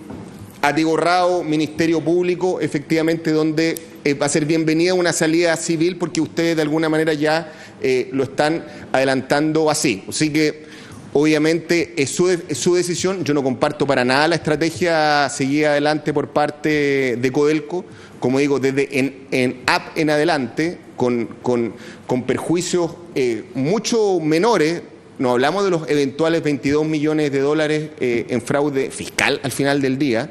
atiborrado Ministerio Público, efectivamente, donde va a ser bienvenida una salida civil porque ustedes de alguna manera ya lo están adelantando así. Así que obviamente es su decisión. Yo no comparto para nada la estrategia seguida adelante por parte de Codelco, como digo, desde en app en adelante, con perjuicios mucho menores. No hablamos de los eventuales 22 millones de dólares en fraude fiscal al final del día.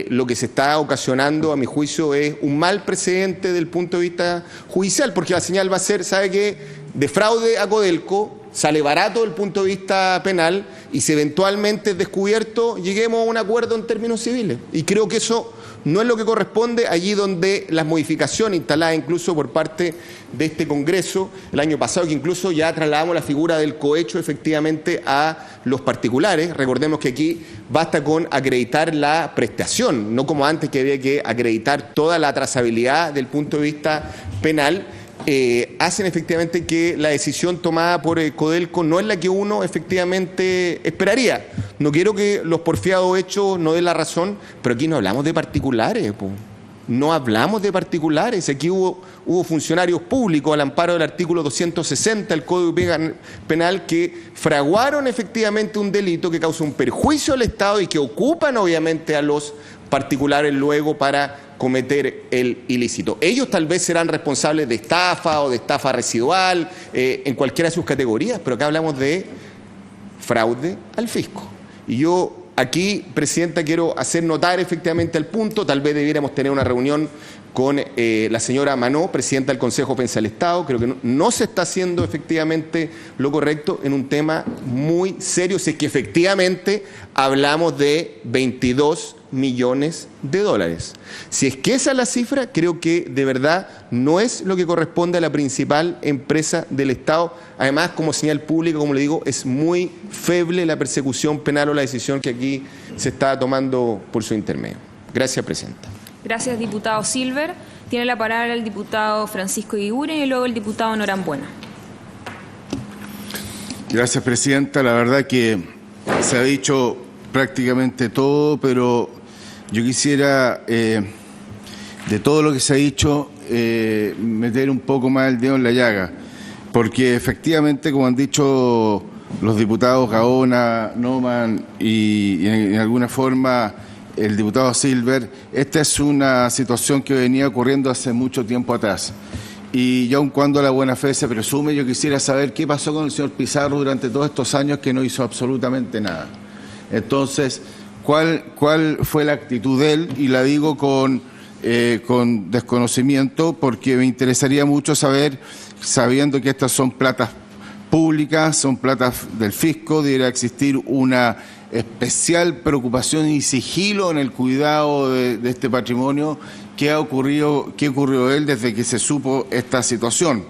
Lo que se está ocasionando, a mi juicio, es un mal precedente desde el punto de vista judicial, porque la señal va a ser, ¿sabe qué? De fraude a Codelco, sale barato desde el punto de vista penal, y si eventualmente es descubierto, lleguemos a un acuerdo en términos civiles. Y creo que eso no es lo que corresponde allí donde las modificaciones instaladas incluso por parte de este Congreso el año pasado, que incluso ya trasladamos la figura del cohecho efectivamente a los particulares. Recordemos que aquí basta con acreditar la prestación, no como antes que había que acreditar toda la trazabilidad del punto de vista penal. Hacen efectivamente que la decisión tomada por Codelco no es la que uno efectivamente esperaría. No quiero que los porfiados hechos no den la razón, pero aquí no hablamos de particulares, po. no hablamos de particulares. Aquí hubo funcionarios públicos al amparo del artículo 260 del Código Penal que fraguaron efectivamente un delito que causa un perjuicio al Estado y que ocupan obviamente a los particulares luego para cometer el ilícito. Ellos tal vez serán responsables de estafa o de estafa residual, en cualquiera de sus categorías, pero acá hablamos de fraude al fisco. Y yo aquí, Presidenta, quiero hacer notar efectivamente el punto. Tal vez debiéramos tener una reunión con la señora Manó, Presidenta del Consejo de Defensa del Estado. Creo que no se está haciendo efectivamente lo correcto en un tema muy serio, si es que efectivamente hablamos de 22 millones de dólares. Si es que esa es la cifra, creo que de verdad no es lo que corresponde a la principal empresa del Estado. Además, como señal pública, como le digo, es muy feble la persecución penal o la decisión que aquí se está tomando por su intermedio. Gracias, Presidenta. Gracias, diputado Silver. Tiene la palabra el diputado Francisco Eguiguren y luego el diputado Norambuena. Gracias, Presidenta. La verdad que se ha dicho prácticamente todo, pero yo quisiera, de todo lo que se ha dicho, meter un poco más el dedo en la llaga, porque efectivamente, como han dicho los diputados Gaona, Noman y en alguna forma el diputado Silver, esta es una situación que venía ocurriendo hace mucho tiempo atrás. Y aun cuando la buena fe se presume, yo quisiera saber qué pasó con el señor Pizarro durante todos estos años que no hizo absolutamente nada. Entonces, ¿cuál fue la actitud de él? Y la digo con desconocimiento, porque me interesaría mucho saber, sabiendo que estas son platas públicas, son platas del fisco, debería existir una especial preocupación y sigilo en el cuidado de este patrimonio. ¿Qué ocurrió él desde que se supo esta situación?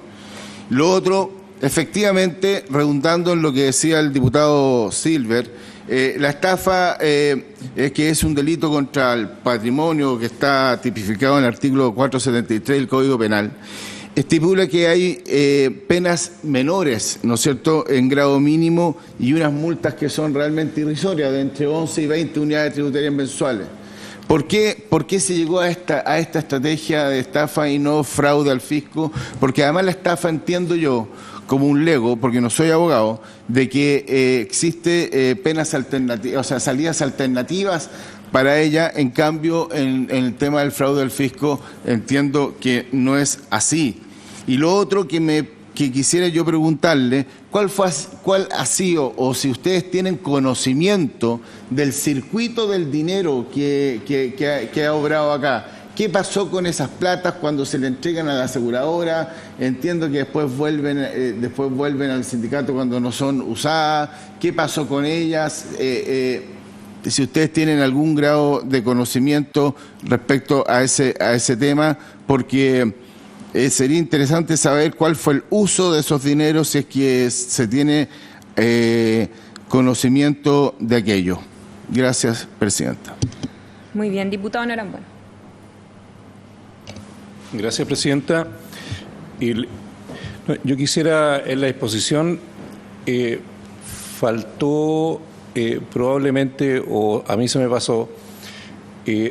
Lo otro, efectivamente, redundando en lo que decía el diputado Silver, la estafa, que es un delito contra el patrimonio que está tipificado en el artículo 473 del Código Penal, estipula que hay penas menores, ¿no es cierto?, en grado mínimo y unas multas que son realmente irrisorias, de entre 11 y 20 unidades tributarias mensuales. ¿Por qué se llegó a esta estrategia de estafa y no fraude al fisco? Porque además la estafa, entiendo yo, como un lego, porque no soy abogado, de que existe penas alternativas, o sea, salidas alternativas para ella. En cambio, en el tema del fraude al fisco, entiendo que no es así. Y lo otro que quisiera yo preguntarle, ¿cuál ha sido, o si ustedes tienen conocimiento del circuito del dinero que ha obrado acá? ¿Qué pasó con esas platas cuando se le entregan a la aseguradora? Entiendo que después vuelven al sindicato cuando no son usadas. ¿Qué pasó con ellas? Si ustedes tienen algún grado de conocimiento respecto a ese tema, porque sería interesante saber cuál fue el uso de esos dineros, si es que se tiene conocimiento de aquello. Gracias, Presidenta. Muy bien, diputado Norambuena. Gracias, Presidenta. Yo quisiera, en la exposición, faltó probablemente, o a mí se me pasó,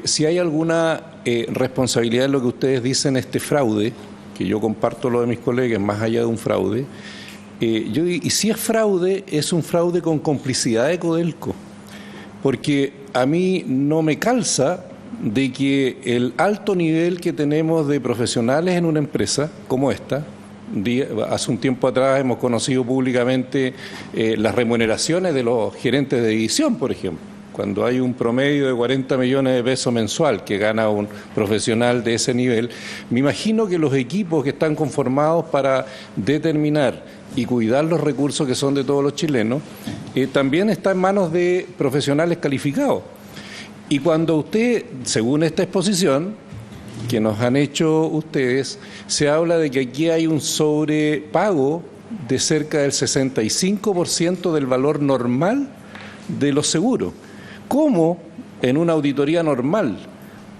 si hay alguna responsabilidad en lo que ustedes dicen, este fraude, que yo comparto lo de mis colegas, más allá de un fraude, y si es fraude, es un fraude con complicidad de Codelco, porque a mí no me calza de que el alto nivel que tenemos de profesionales en una empresa como esta, hace un tiempo atrás hemos conocido públicamente las remuneraciones de los gerentes de división, por ejemplo, cuando hay un promedio de 40 millones de pesos mensual que gana un profesional de ese nivel. Me imagino que los equipos que están conformados para determinar y cuidar los recursos que son de todos los chilenos, también está en manos de profesionales calificados. Y cuando usted, según esta exposición que nos han hecho ustedes, se habla de que aquí hay un sobrepago de cerca del 65% del valor normal de los seguros. ¿Cómo en una auditoría normal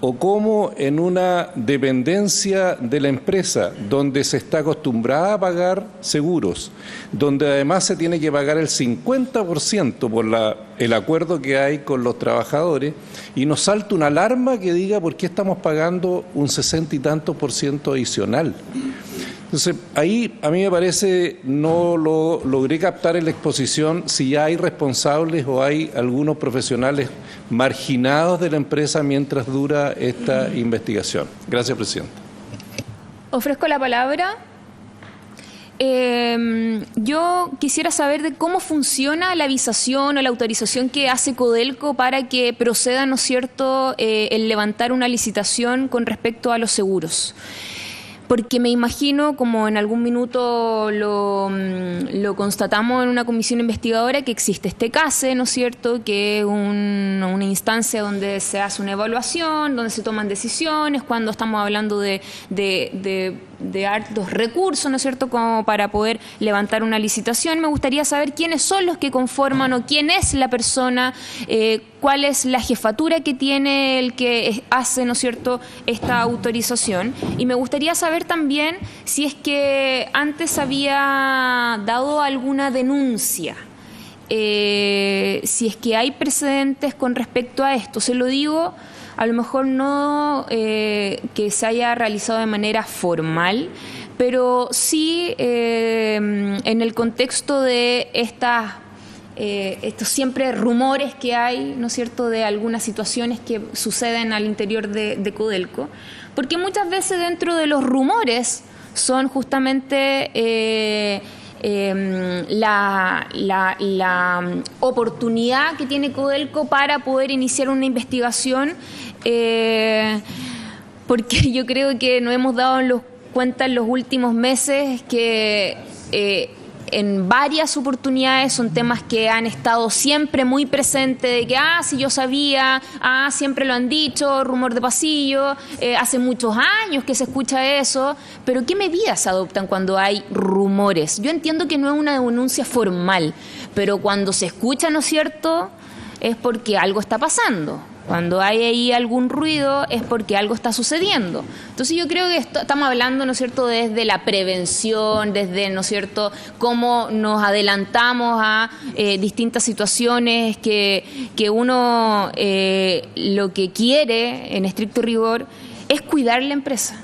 o cómo en una dependencia de la empresa, donde se está acostumbrada a pagar seguros, donde además se tiene que pagar el 50% por el acuerdo que hay con los trabajadores, y nos salta una alarma que diga por qué estamos pagando un 60 y tantos % adicional. Entonces, ahí a mí me parece, no lo logré captar en la exposición, si ya hay responsables o hay algunos profesionales marginados de la empresa mientras dura esta investigación. Gracias, Presidenta. Ofrezco la palabra. Yo quisiera saber de cómo funciona la avisación o la autorización que hace Codelco para que proceda, ¿no es cierto?, el levantar una licitación con respecto a los seguros. Porque me imagino, como en algún minuto lo constatamos en una comisión investigadora, que existe este CASE, ¿no es cierto?, que es una instancia donde se hace una evaluación, donde se toman decisiones, cuando estamos hablando de altos recursos, ¿no es cierto?, como para poder levantar una licitación. Me gustaría saber quiénes son los que conforman o quién es la persona, cuál es la jefatura que tiene el que hace, ¿no es cierto?, esta autorización. Y me gustaría saber también si es que antes había dado alguna denuncia, si es que hay precedentes con respecto a esto. Se lo digo, a lo mejor no que se haya realizado de manera formal, pero sí en el contexto de estos siempre rumores que hay, ¿no es cierto?, de algunas situaciones que suceden al interior de Codelco, porque muchas veces dentro de los rumores son justamente la oportunidad que tiene Codelco para poder iniciar una investigación, porque yo creo que nos hemos dado cuenta en los últimos meses que en varias oportunidades son temas que han estado siempre muy presentes, de que, si yo sabía, siempre lo han dicho, rumor de pasillo, hace muchos años que se escucha eso, pero ¿qué medidas se adoptan cuando hay rumores? Yo entiendo que no es una denuncia formal, pero cuando se escucha, ¿no es cierto?, es porque algo está pasando. Cuando hay ahí algún ruido es porque algo está sucediendo. Entonces yo creo que estamos hablando, ¿no es cierto?, desde la prevención, desde, ¿no es cierto?, cómo nos adelantamos a distintas situaciones que uno lo que quiere, en estricto rigor, es cuidar la empresa.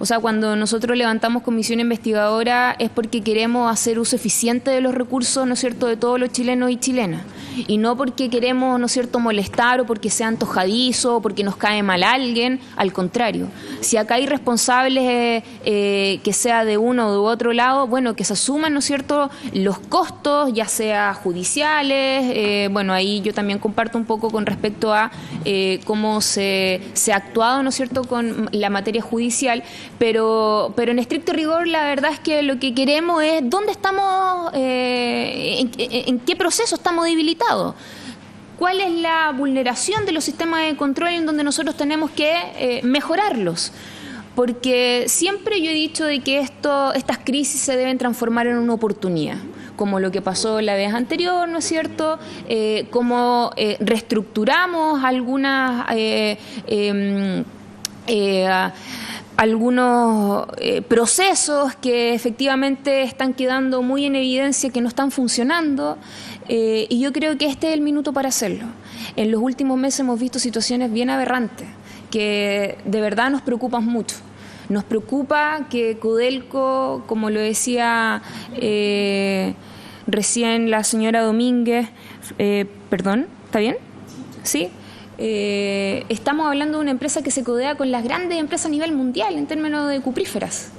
O sea, cuando nosotros levantamos comisión investigadora es porque queremos hacer uso eficiente de los recursos, ¿no es cierto?, de todos los chilenos y chilenas. Y no porque queremos, ¿no es cierto?, molestar o porque sea antojadizo o porque nos cae mal alguien. Al contrario, si acá hay responsables que sea de uno o de otro lado, bueno, que se asuman, ¿no es cierto?, los costos, ya sea judiciales. Bueno, ahí yo también comparto un poco con respecto a cómo se ha actuado, ¿no es cierto?, con la materia judicial. Pero en estricto rigor, la verdad es que lo que queremos es dónde estamos, en qué proceso estamos debilitados, cuál es la vulneración de los sistemas de control en donde nosotros tenemos que mejorarlos. Porque siempre yo he dicho de que estas crisis se deben transformar en una oportunidad, como lo que pasó la vez anterior, ¿no es cierto?, cómo reestructuramos algunos procesos que efectivamente están quedando muy en evidencia que no están funcionando, y yo creo que este es el minuto para hacerlo. En los últimos meses hemos visto situaciones bien aberrantes que de verdad nos preocupan mucho. Nos preocupa que Codelco, como lo decía recién la señora Domínguez, perdón, ¿está bien? ¿Sí? Estamos hablando de una empresa que se codea con las grandes empresas a nivel mundial en términos de cupríferas.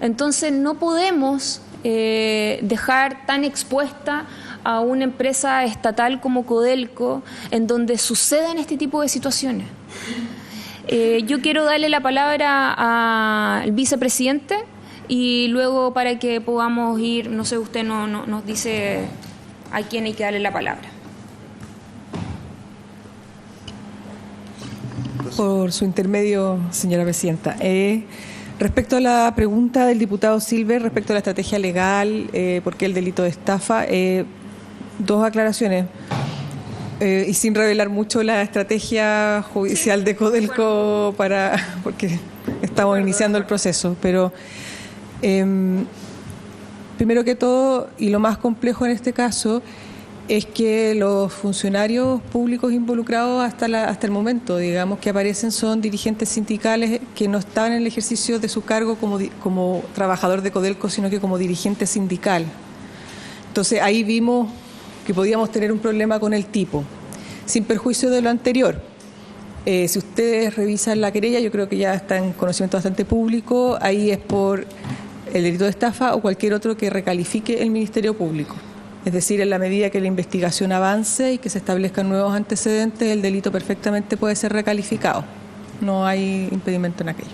Entonces no podemos dejar tan expuesta a una empresa estatal como Codelco en donde suceden este tipo de situaciones. Yo quiero darle la palabra al vicepresidente y luego para que podamos ir, no sé, usted nos dice a quién hay que darle la palabra. Por su intermedio, señora presidenta. Respecto a la pregunta del diputado Silver, respecto a la estrategia legal, ¿por qué el delito de estafa? Dos aclaraciones. y sin revelar mucho la estrategia judicial de Codelco porque estamos iniciando el proceso, pero primero que todo, y lo más complejo en este caso, es que los funcionarios públicos involucrados hasta el momento, digamos, que aparecen son dirigentes sindicales que no estaban en el ejercicio de su cargo como trabajador de Codelco, sino que como dirigente sindical. Entonces ahí vimos que podíamos tener un problema con el tipo, sin perjuicio de lo anterior. Si ustedes revisan la querella, yo creo que ya está en conocimiento bastante público, ahí es por el delito de estafa o cualquier otro que recalifique el Ministerio Público. Es decir, en la medida que la investigación avance y que se establezcan nuevos antecedentes, el delito perfectamente puede ser recalificado. No hay impedimento en aquello.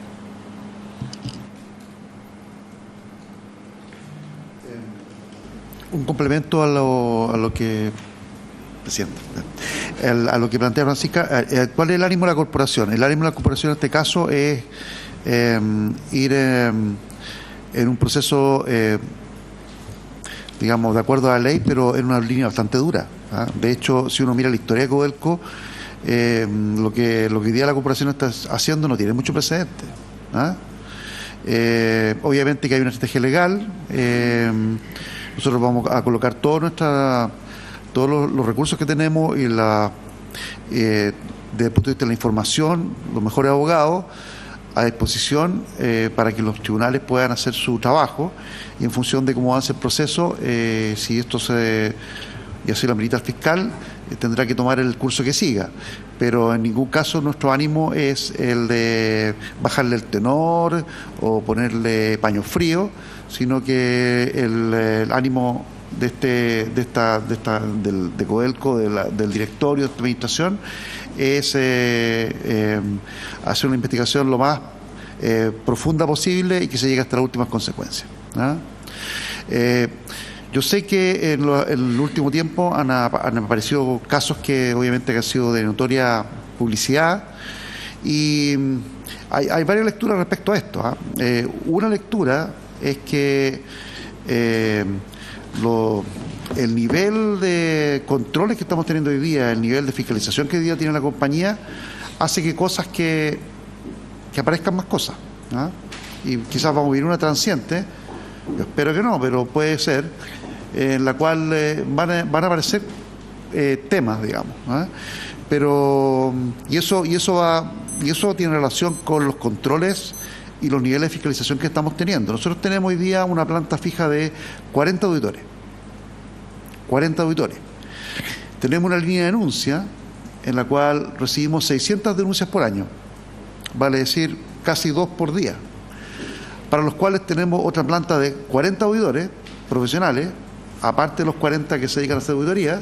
Un complemento a lo que, Presidente, a lo que plantea Francisca. ¿Cuál es el ánimo de la corporación? El ánimo de la corporación en este caso es ir en un proceso, digamos, de acuerdo a la ley, pero en una línea bastante dura. De hecho, si uno mira la historia de Codelco, lo que hoy día la corporación está haciendo no tiene mucho precedente. Obviamente que hay una estrategia legal. Nosotros vamos a colocar todos los recursos que tenemos y desde el punto de vista de la información, los mejores abogados a disposición para que los tribunales puedan hacer su trabajo, y en función de cómo avance el proceso, si esto y así lo amerita el fiscal, tendrá que tomar el curso que siga. Pero en ningún caso nuestro ánimo es el de bajarle el tenor o ponerle paño frío, sino que el ánimo de Codelco, del directorio de esta administración, es hacer una investigación lo más profunda posible y que se llegue hasta las últimas consecuencias. Yo sé que en el último tiempo han aparecido casos que obviamente han sido de notoria publicidad, y hay varias lecturas respecto a esto. Una lectura es que el nivel de controles que estamos teniendo hoy día, el nivel de fiscalización que hoy día tiene la compañía, hace que aparezcan más cosas. Y quizás vamos a vivir una transiente, yo espero que no, pero puede ser, en la cual van a aparecer temas, digamos. Pero y eso tiene relación con los controles y los niveles de fiscalización que estamos teniendo. Nosotros tenemos hoy día una planta fija de 40 auditores. 40 auditores. Tenemos una línea de denuncia en la cual recibimos 600 denuncias por año, vale decir casi 2 por día, para los cuales tenemos otra planta de 40 auditores profesionales, aparte de los 40 que se dedican a hacer auditoría,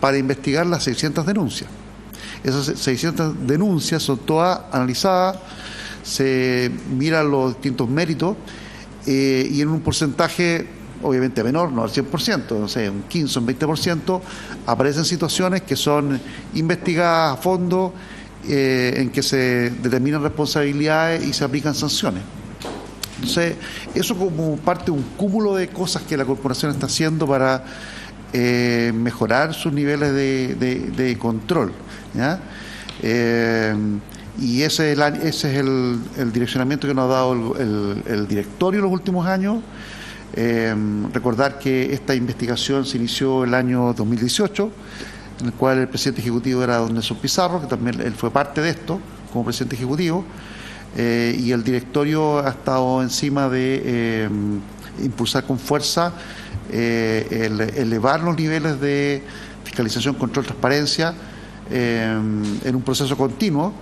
para investigar las 600 denuncias. Esas 600 denuncias son todas analizadas, se miran los distintos méritos y en un porcentaje obviamente menor, no al 100%, no sé, un 15 o un 20%, aparecen situaciones que son investigadas a fondo, en que se determinan responsabilidades y se aplican sanciones. Entonces, eso como parte de un cúmulo de cosas que la corporación está haciendo para mejorar sus niveles de control, ¿ya? Y ese es el direccionamiento que nos ha dado el directorio en los últimos años. Recordar que esta investigación se inició el año 2018, en el cual el presidente ejecutivo era don Nelson Pizarro, que también él fue parte de esto como presidente ejecutivo, y el directorio ha estado encima de impulsar con fuerza elevar los niveles de fiscalización, control, transparencia en un proceso continuo,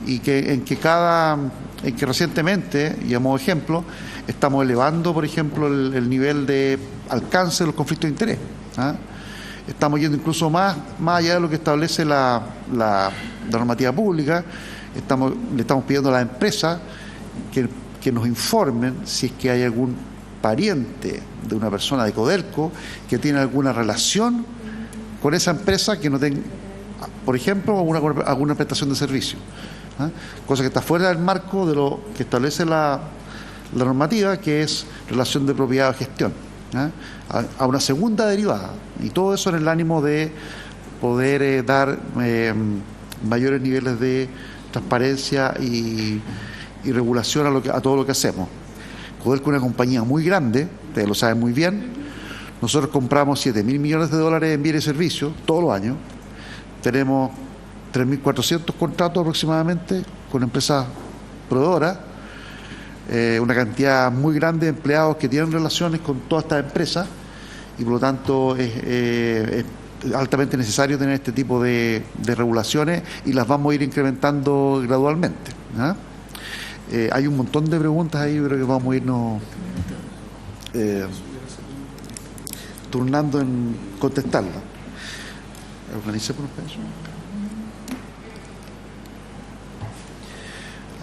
y en que recientemente, y a modo de ejemplo, estamos elevando, por ejemplo, el nivel de alcance de los conflictos de interés. Estamos yendo incluso más allá de lo que establece la normativa pública. Le estamos pidiendo a las empresas que nos informen si es que hay algún pariente de una persona de Codelco que tiene alguna relación con esa empresa que no tenga, por ejemplo, alguna prestación de servicio. Cosa que está fuera del marco de lo que establece la normativa, que es relación de propiedad o gestión, a una segunda derivada, y todo eso en el ánimo de poder dar mayores niveles de transparencia y regulación a todo lo que hacemos. Codelco es una compañía muy grande, ustedes lo saben muy bien. Nosotros compramos 7.000 millones de dólares en bienes y servicios todos los años. Tenemos 3.400 contratos aproximadamente con empresas proveedoras, una cantidad muy grande de empleados que tienen relaciones con todas estas empresas y por lo tanto es altamente necesario tener este tipo de regulaciones y las vamos a ir incrementando gradualmente. Hay un montón de preguntas ahí, pero que vamos a irnos turnando en contestarlas. Organicémonos para eso.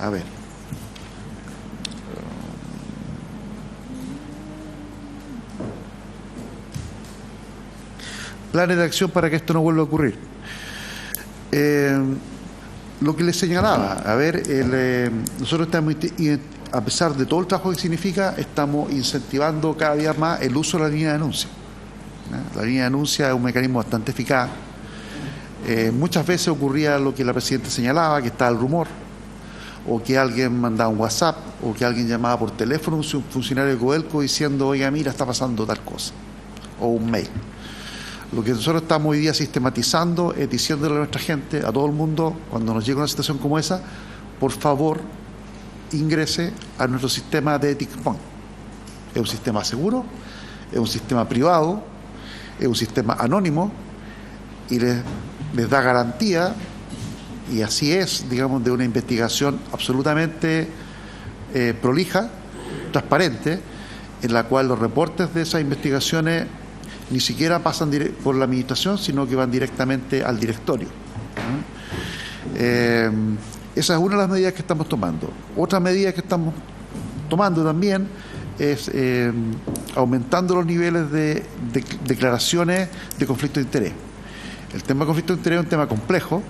A ver. Planes de acción para que esto no vuelva a ocurrir. Lo que les señalaba, a ver, nosotros estamos, a pesar de todo el trabajo que significa, estamos incentivando cada día más el uso de la línea de denuncia. La línea de denuncia es un mecanismo bastante eficaz. Muchas veces ocurría lo que la Presidenta señalaba, que estaba el rumor, o que alguien mandaba un WhatsApp, o que alguien llamaba por teléfono a un funcionario de Codelco diciendo, oiga, mira, está pasando tal cosa, o un mail. Lo que nosotros estamos hoy día sistematizando es diciéndole a nuestra gente, a todo el mundo, cuando nos llega una situación como esa, por favor, ingrese a nuestro sistema de Ticpon. Es un sistema seguro, es un sistema privado, es un sistema anónimo y les da garantía, y así es, digamos, de una investigación absolutamente prolija, transparente, en la cual los reportes de esas investigaciones ni siquiera pasan por la administración, sino que van directamente al directorio. Esa es una de las medidas que estamos tomando. Otra medida que estamos tomando también es aumentando los niveles de declaraciones de conflicto de interés. El tema de conflicto de interés es un tema complejo.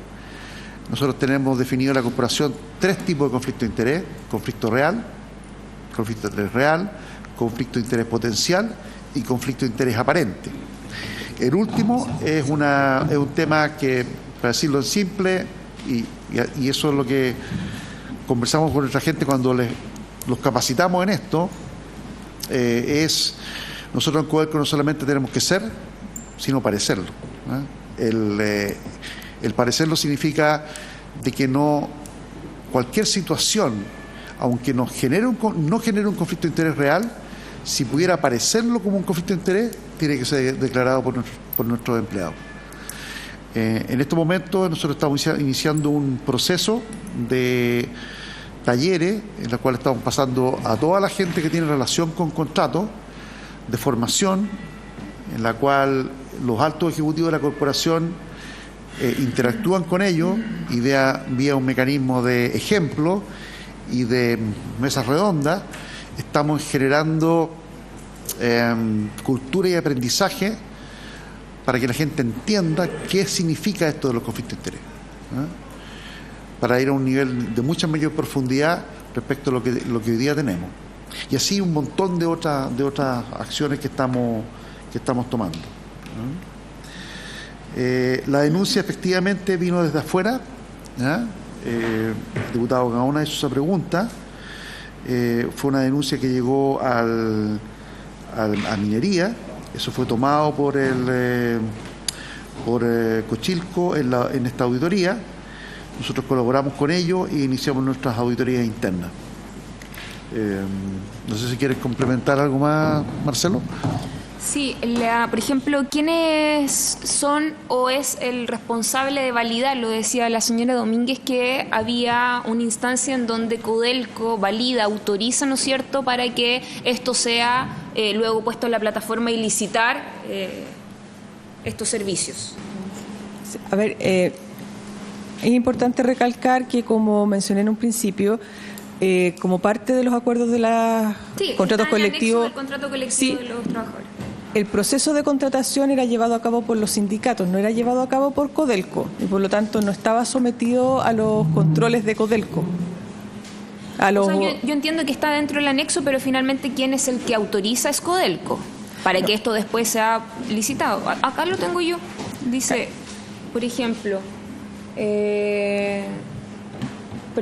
Nosotros tenemos definido en la corporación 3 tipos de conflicto de interés: conflicto real, conflicto de interés real, conflicto de interés potencial y conflicto de interés aparente. El último es un tema que, para decirlo en simple, y eso es lo que conversamos con nuestra gente cuando los capacitamos en esto, nosotros en Codelco no solamente tenemos que ser, sino parecerlo. El parecerlo significa de que cualquier situación, aunque no genere un conflicto de interés real, si pudiera parecerlo como un conflicto de interés, tiene que ser declarado por nuestros empleados. En este momento nosotros estamos iniciando un proceso de talleres en el cual estamos pasando a toda la gente que tiene relación con contratos de formación, en la cual los altos ejecutivos de la corporación interactúan con ellos y vía un mecanismo de ejemplo y de mesas redondas. Estamos generando cultura y aprendizaje para que la gente entienda qué significa esto de los conflictos de interés, para ir a un nivel de mucha mayor profundidad respecto a lo que hoy día tenemos. Y así un montón de otras acciones que estamos tomando. La denuncia efectivamente vino desde afuera. El diputado Gaona hizo esa pregunta. Fue una denuncia que llegó a minería. Eso fue tomado por Cochilco en esta auditoría. Nosotros colaboramos con ellos e iniciamos nuestras auditorías internas. No sé si quieres complementar algo más, Marcelo. Sí, por ejemplo, ¿quiénes son o es el responsable de validar? Lo decía la señora Domínguez, que había una instancia en donde Codelco valida, autoriza, ¿no es cierto?, para que esto sea luego puesto en la plataforma y licitar estos servicios. A ver, es importante recalcar que, como mencioné en un principio, como parte de los acuerdos de los contratos colectivos, del contrato colectivo de los trabajadores, el proceso de contratación era llevado a cabo por los sindicatos, no era llevado a cabo por Codelco, y por lo tanto no estaba sometido a los controles de Codelco. Yo entiendo que está dentro del anexo, pero finalmente ¿quién es el que autoriza? Es Codelco, para que esto después sea licitado. Acá lo tengo yo, dice... por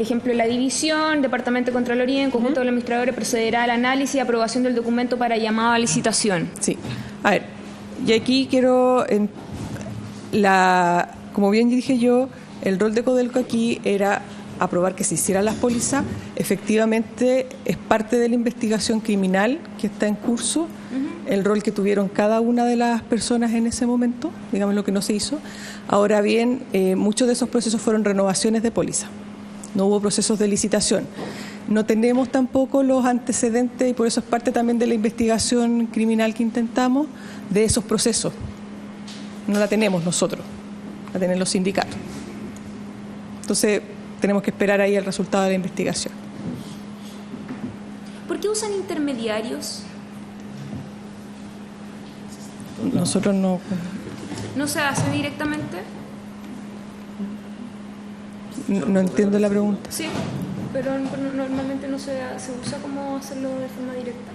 ejemplo, la división, Departamento de Contraloría, en conjunto de los administradores, procederá al análisis y aprobación del documento para llamado a licitación. Sí. A ver, y aquí quiero, como bien dije yo, el rol de Codelco aquí era aprobar que se hicieran las pólizas. Efectivamente, es parte de la investigación criminal que está en curso, el rol que tuvieron cada una de las personas en ese momento, digamos lo que no se hizo. Ahora bien, muchos de esos procesos fueron renovaciones de póliza. No hubo procesos de licitación. No tenemos tampoco los antecedentes, y por eso es parte también de la investigación criminal que intentamos, de esos procesos. No la tenemos nosotros, la tienen los sindicatos. Entonces, tenemos que esperar ahí el resultado de la investigación. ¿Por qué usan intermediarios? Nosotros no... ¿No se hace directamente? No entiendo la pregunta. Sí, pero normalmente no se usa como hacerlo de forma directa.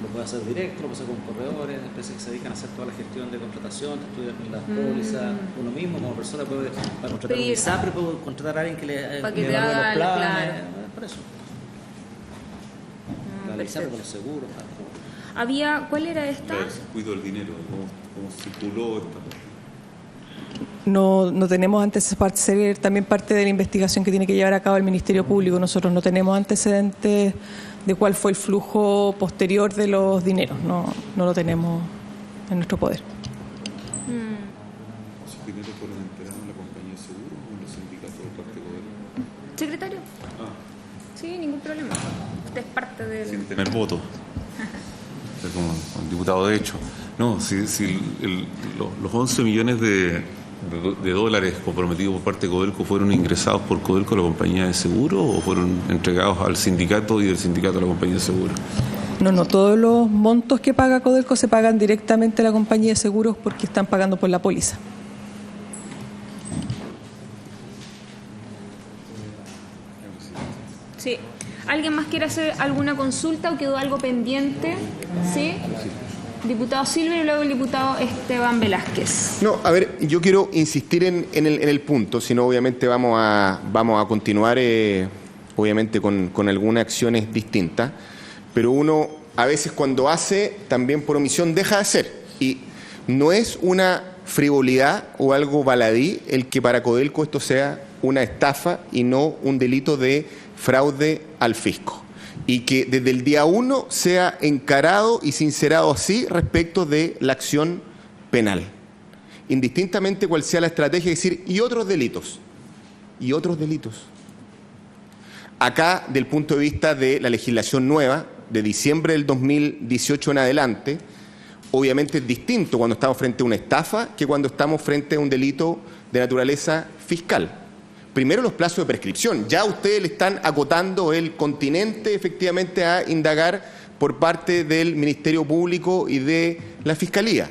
Lo puede hacer directo, lo puede hacer con corredores, empresas que se dedican a hacer toda la gestión de contratación, estudian las pólizas, uno mismo como persona puede, para contratar un ISAPRE, puede contratar a alguien que le evalúe los planes, claro. Por eso. La ISAPRE con los seguros. ¿Cuál era esta? El circuito del dinero, cómo circuló esta. No tenemos antecedentes, ser también parte de la investigación que tiene que llevar a cabo el Ministerio Público. Nosotros no tenemos antecedentes de cuál fue el flujo posterior de los dineros, no lo tenemos en nuestro poder. ¿Esos dineros fueron enterados en la compañía de seguros o en los sindicatos de parte de Codelco? ¿Secretario? Sí, ningún problema. Usted es parte del... Sin tener voto. Como un diputado de hecho. No, si los 11 millones de dólares comprometidos por parte de Codelco fueron ingresados por Codelco a la compañía de seguro o fueron entregados al sindicato y del sindicato a la compañía de seguro. No, todos los montos que paga Codelco se pagan directamente a la compañía de seguros porque están pagando por la póliza. Sí. ¿Alguien más quiere hacer alguna consulta o quedó algo pendiente? ¿Sí? Diputado Silva y luego el diputado Esteban Velázquez. No, a ver, yo quiero insistir en el punto, si no obviamente vamos a continuar obviamente con algunas acciones distintas, pero uno a veces cuando hace, también por omisión deja de hacer, y no es una frivolidad o algo baladí el que para Codelco esto sea una estafa y no un delito de fraude al fisco, y que desde el día 1 sea encarado y sincerado así respecto de la acción penal, indistintamente cuál sea la estrategia, es decir, y otros delitos. Acá, del punto de vista de la legislación nueva, de diciembre del 2018 en adelante, obviamente es distinto cuando estamos frente a una estafa que cuando estamos frente a un delito de naturaleza fiscal. Primero, los plazos de prescripción. Ya ustedes le están acotando el continente efectivamente a indagar por parte del Ministerio Público y de la Fiscalía.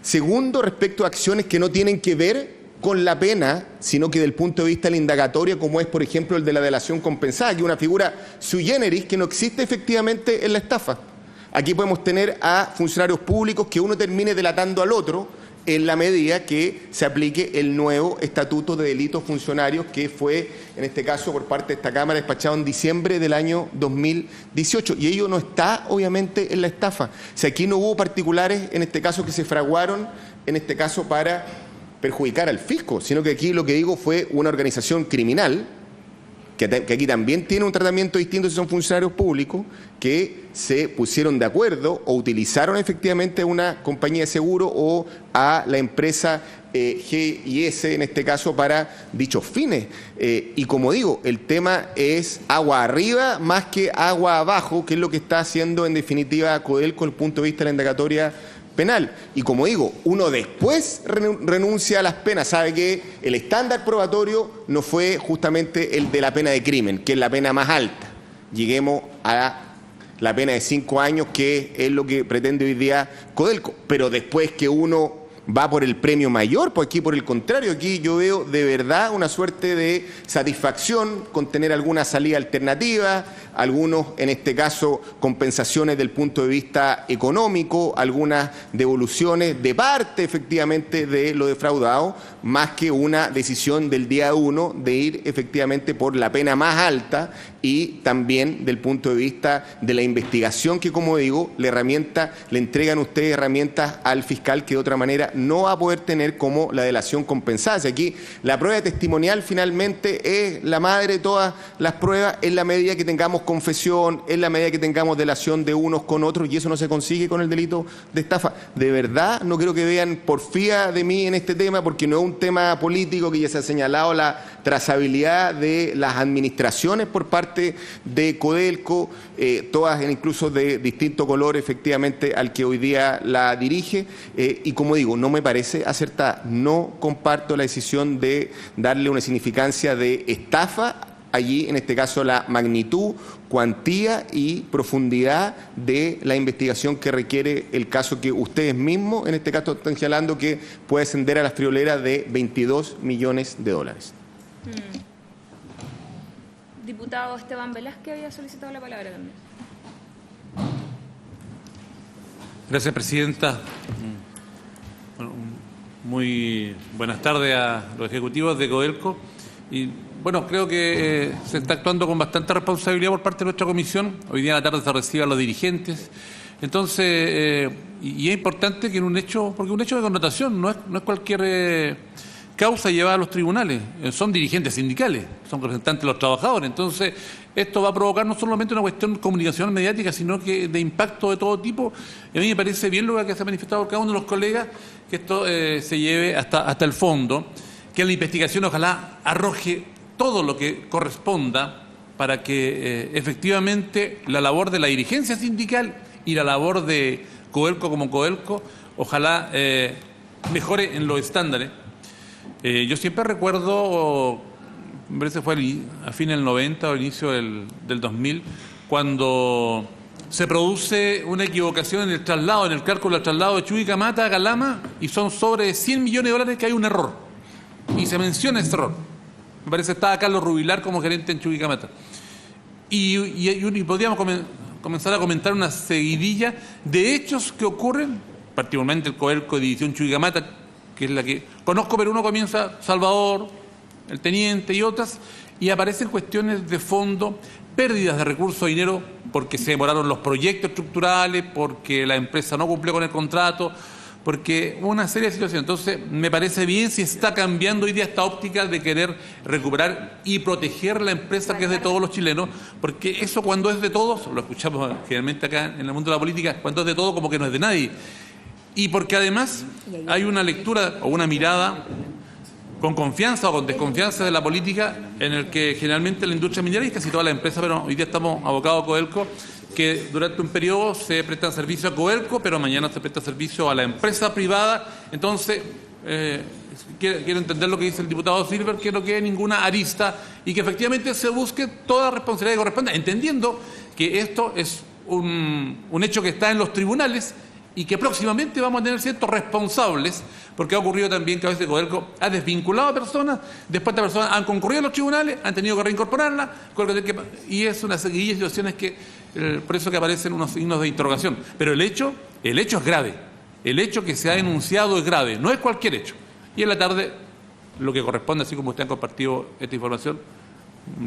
Segundo, respecto a acciones que no tienen que ver con la pena, sino que del punto de vista de la indagatoria, como es, por ejemplo, el de la delación compensada, que es una figura sui generis que no existe efectivamente en la estafa. Aquí podemos tener a funcionarios públicos que uno termine delatando al otro en la medida que se aplique el nuevo Estatuto de Delitos Funcionarios que fue, en este caso, por parte de esta Cámara, despachado en diciembre del año 2018. Y ello no está, obviamente, en la estafa. Si aquí no hubo particulares, en este caso, que se fraguaron, en este caso, para perjudicar al fisco, sino que aquí lo que digo fue una organización criminal, que aquí también tiene un tratamiento distinto si son funcionarios públicos, que se pusieron de acuerdo o utilizaron efectivamente una compañía de seguro o a la empresa GIS, en este caso, para dichos fines. Y como digo, el tema es agua arriba más que agua abajo, que es lo que está haciendo en definitiva Codelco desde el punto de vista de la indagatoria penal. Y como digo, uno después renuncia a las penas, sabe que el estándar probatorio no fue justamente el de la pena de crimen, que es la pena más alta. Lleguemos a la pena de 5 años, que es lo que pretende hoy día Codelco. Pero después que uno va por el premio mayor, pues aquí por el contrario, aquí yo veo de verdad una suerte de satisfacción con tener alguna salida alternativa, algunos, en este caso, compensaciones del punto de vista económico, algunas devoluciones de parte, efectivamente, de lo defraudado, más que una decisión del día 1 de ir, efectivamente, por la pena más alta y también del punto de vista de la investigación que, como digo, le entregan ustedes herramientas al fiscal que de otra manera no va a poder tener, como la delación compensada. Si aquí la prueba testimonial finalmente es la madre de todas las pruebas, en la medida que tengamos confesión, en la medida que tengamos delación de unos con otros, y eso no se consigue con el delito de estafa. De verdad, no creo que vean porfía de mí en este tema, porque no es un tema político, que ya se ha señalado la trazabilidad de las administraciones por parte de Codelco, todas incluso de distinto color, efectivamente, al que hoy día la dirige, y como digo, no me parece acertada. No comparto la decisión de darle una significancia de estafa. Allí, en este caso, la magnitud, cuantía y profundidad de la investigación que requiere el caso, que ustedes mismos, en este caso, están señalando que puede ascender a la friolera de $22 millones. Diputado Esteban Velázquez había solicitado la palabra también. Gracias, presidenta. Bueno, muy buenas tardes a los ejecutivos de Codelco. Y bueno, creo que se está actuando con bastante responsabilidad por parte de nuestra comisión. Hoy día a la tarde se reciben a los dirigentes. Entonces, y es importante que en un hecho, porque un hecho de connotación no es cualquier causa llevada a los tribunales, son dirigentes sindicales, son representantes de los trabajadores. Entonces, esto va a provocar no solamente una cuestión comunicacional mediática, sino que de impacto de todo tipo. Y a mí me parece bien lo que se ha manifestado por cada uno de los colegas, que esto se lleve hasta el fondo, que la investigación ojalá arroje todo lo que corresponda para que efectivamente la labor de la dirigencia sindical y la labor de Codelco como Codelco ojalá mejore en los estándares. Yo siempre recuerdo, me parece que fue a fines del 90 o al inicio del 2000, cuando se produce una equivocación en el traslado, en el cálculo del traslado de Chuquicamata a Calama, y son sobre $100 millones que hay un error. Y se menciona ese error. Me parece que estaba Carlos Rubilar como gerente en Chuquicamata. Y podríamos comenzar a comentar una seguidilla de hechos que ocurren, particularmente el Codelco de División Chuquicamata, que es la que conozco, pero uno comienza Salvador, el teniente y otras, y aparecen cuestiones de fondo, pérdidas de recursos de dinero porque se demoraron los proyectos estructurales, porque la empresa no cumplió con el contrato, porque una serie de situaciones. Entonces, me parece bien si está cambiando hoy día esta óptica de querer recuperar y proteger la empresa que es de todos los chilenos, porque eso, cuando es de todos, lo escuchamos generalmente acá en el mundo de la política, cuando es de todos como que no es de nadie. Y porque además hay una lectura o una mirada con confianza o con desconfianza de la política, en el que generalmente la industria minera y casi todas las empresas, pero hoy día estamos abocados a Codelco, que durante un periodo se prestan servicio a Codelco, pero mañana se presta servicio a la empresa privada. Entonces, quiero entender lo que dice el diputado Silver, que no quede ninguna arista y que efectivamente se busque toda responsabilidad que corresponda, entendiendo que esto es un hecho que está en los tribunales y que próximamente vamos a tener ciertos responsables, porque ha ocurrido también que a veces Codelco ha desvinculado a personas, después estas personas han concurrido a los tribunales, han tenido que reincorporarla, y es una seguidilla de situaciones que, por eso que aparecen unos signos de interrogación. Pero el hecho es grave, el hecho que se ha denunciado es grave, no es cualquier hecho. Y en la tarde, lo que corresponde, así como ustedes han compartido esta información,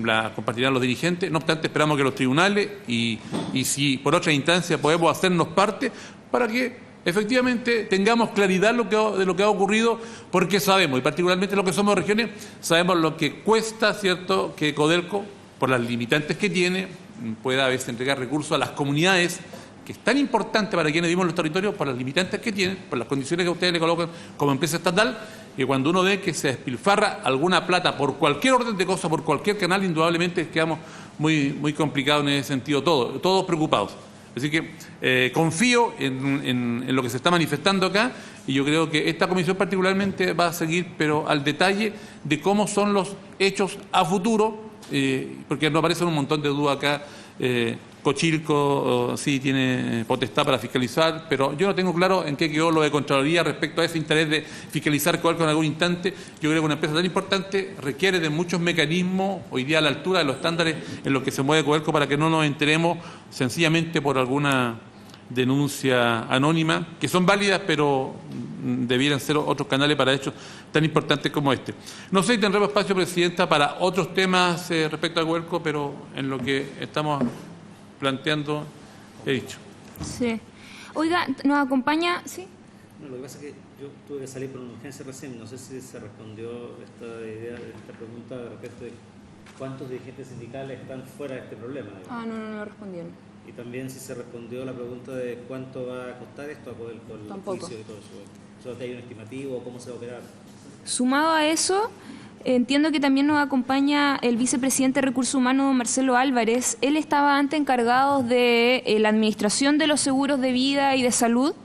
la compartirán los dirigentes. No obstante, esperamos que los tribunales y si por otra instancia podemos hacernos parte, para que efectivamente tengamos claridad de lo que ha ocurrido, porque sabemos, y particularmente los que somos de regiones, sabemos lo que cuesta, ¿cierto?, que Codelco, por las limitantes que tiene, pueda a veces entregar recursos a las comunidades, que es tan importante para quienes vivimos en los territorios, por las limitantes que tienen, por las condiciones que ustedes le colocan como empresa estatal, que cuando uno ve que se despilfarra alguna plata por cualquier orden de cosas, por cualquier canal, indudablemente quedamos muy complicados en ese sentido, todos preocupados. Así que confío en lo que se está manifestando acá, y yo creo que esta comisión particularmente va a seguir, pero al detalle de cómo son los hechos a futuro, porque nos aparecen un montón de dudas acá Cochilco sí tiene potestad para fiscalizar, pero yo no tengo claro en qué quedó lo de Contraloría respecto a ese interés de fiscalizar Codelco en algún instante. Yo creo que una empresa tan importante requiere de muchos mecanismos, hoy día a la altura de los estándares en los que se mueve Codelco, para que no nos enteremos sencillamente por alguna denuncia anónima, que son válidas, pero debieran ser otros canales para hechos tan importantes como este. No sé si tendremos espacio, Presidenta, para otros temas respecto a Codelco, pero en lo que estamos planteando he dicho. Sí. Oiga, nos acompaña, ¿sí? No, lo que pasa es que yo tuve que salir por una urgencia recién, no sé si se respondió esta pregunta respecto de cuántos dirigentes sindicales están fuera de este problema. No respondieron. Y también si se respondió la pregunta de cuánto va a costar esto a poder con el juicio y todo eso. ¿Solo hay un estimativo o cómo se va a operar? Sumado a eso, entiendo que también nos acompaña el vicepresidente de Recursos Humanos, Marcelo Álvarez. Él estaba antes encargado de la administración de los seguros de vida y de salud.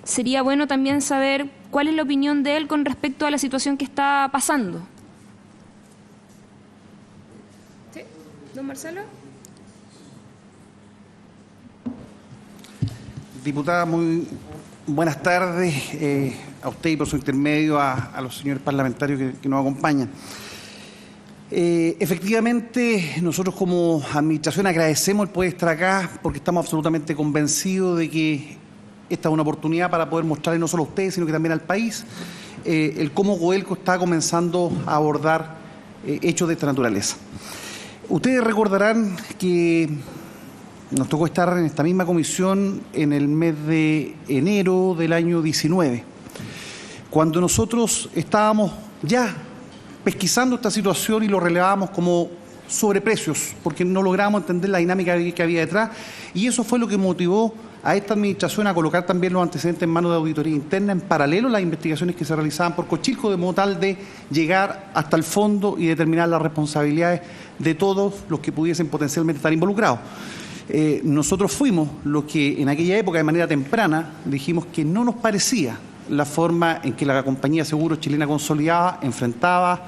Sería bueno también saber cuál es la opinión de él con respecto a la situación que está pasando. ¿Sí? ¿Don Marcelo? Diputada, muy buenas tardes a usted y por su intermedio a los señores parlamentarios que nos acompañan. Efectivamente, nosotros como administración agradecemos el poder estar acá porque estamos absolutamente convencidos de que esta es una oportunidad para poder mostrarle no solo a ustedes, sino que también al país el cómo Codelco está comenzando a abordar hechos de esta naturaleza. Ustedes recordarán que nos tocó estar en esta misma comisión en el mes de enero del año 19, cuando nosotros estábamos ya pesquisando esta situación y lo relevábamos como sobreprecios, porque no logramos entender la dinámica que había detrás, y eso fue lo que motivó a esta administración a colocar también los antecedentes en manos de auditoría interna en paralelo a las investigaciones que se realizaban por Cochilco, de modo tal de llegar hasta el fondo y determinar las responsabilidades de todos los que pudiesen potencialmente estar involucrados. Nosotros fuimos los que en aquella época de manera temprana dijimos que no nos parecía la forma en que la compañía Seguros Chilena Consolidada enfrentaba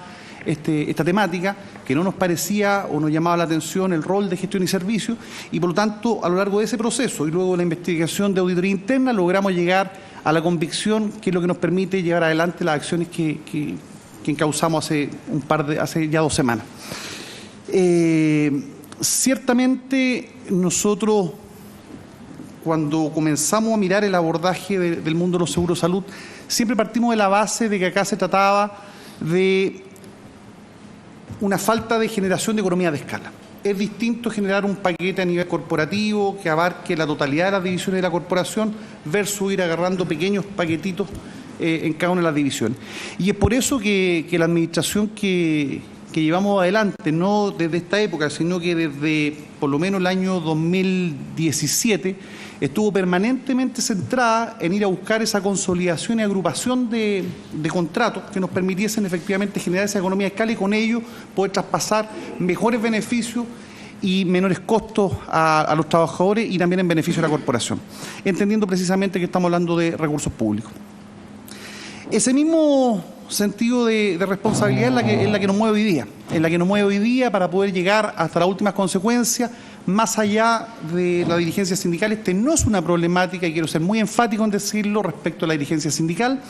esta temática, que no nos parecía o nos llamaba la atención el rol de gestión y servicio, y por lo tanto a lo largo de ese proceso y luego de la investigación de auditoría interna logramos llegar a la convicción que es lo que nos permite llevar adelante las acciones que encauzamos hace ya 2 semanas. Ciertamente nosotros, cuando comenzamos a mirar el abordaje del mundo de los seguros de salud, siempre partimos de la base de que acá se trataba de una falta de generación de economía de escala. Es distinto generar un paquete a nivel corporativo que abarque la totalidad de las divisiones de la corporación versus ir agarrando pequeños paquetitos en cada una de las divisiones. Y es por eso que la administración que llevamos adelante, no desde esta época, sino que desde por lo menos el año 2017, estuvo permanentemente centrada en ir a buscar esa consolidación y agrupación de contratos que nos permitiesen efectivamente generar esa economía de escala y con ello poder traspasar mejores beneficios y menores costos a los trabajadores y también en beneficio de la corporación, entendiendo precisamente que estamos hablando de recursos públicos. Ese mismo sentido de responsabilidad es la que nos mueve hoy día, para poder llegar hasta las últimas consecuencias, más allá de la dirigencia sindical. Este no es una problemática, y quiero ser muy enfático en decirlo, respecto a la dirigencia sindical.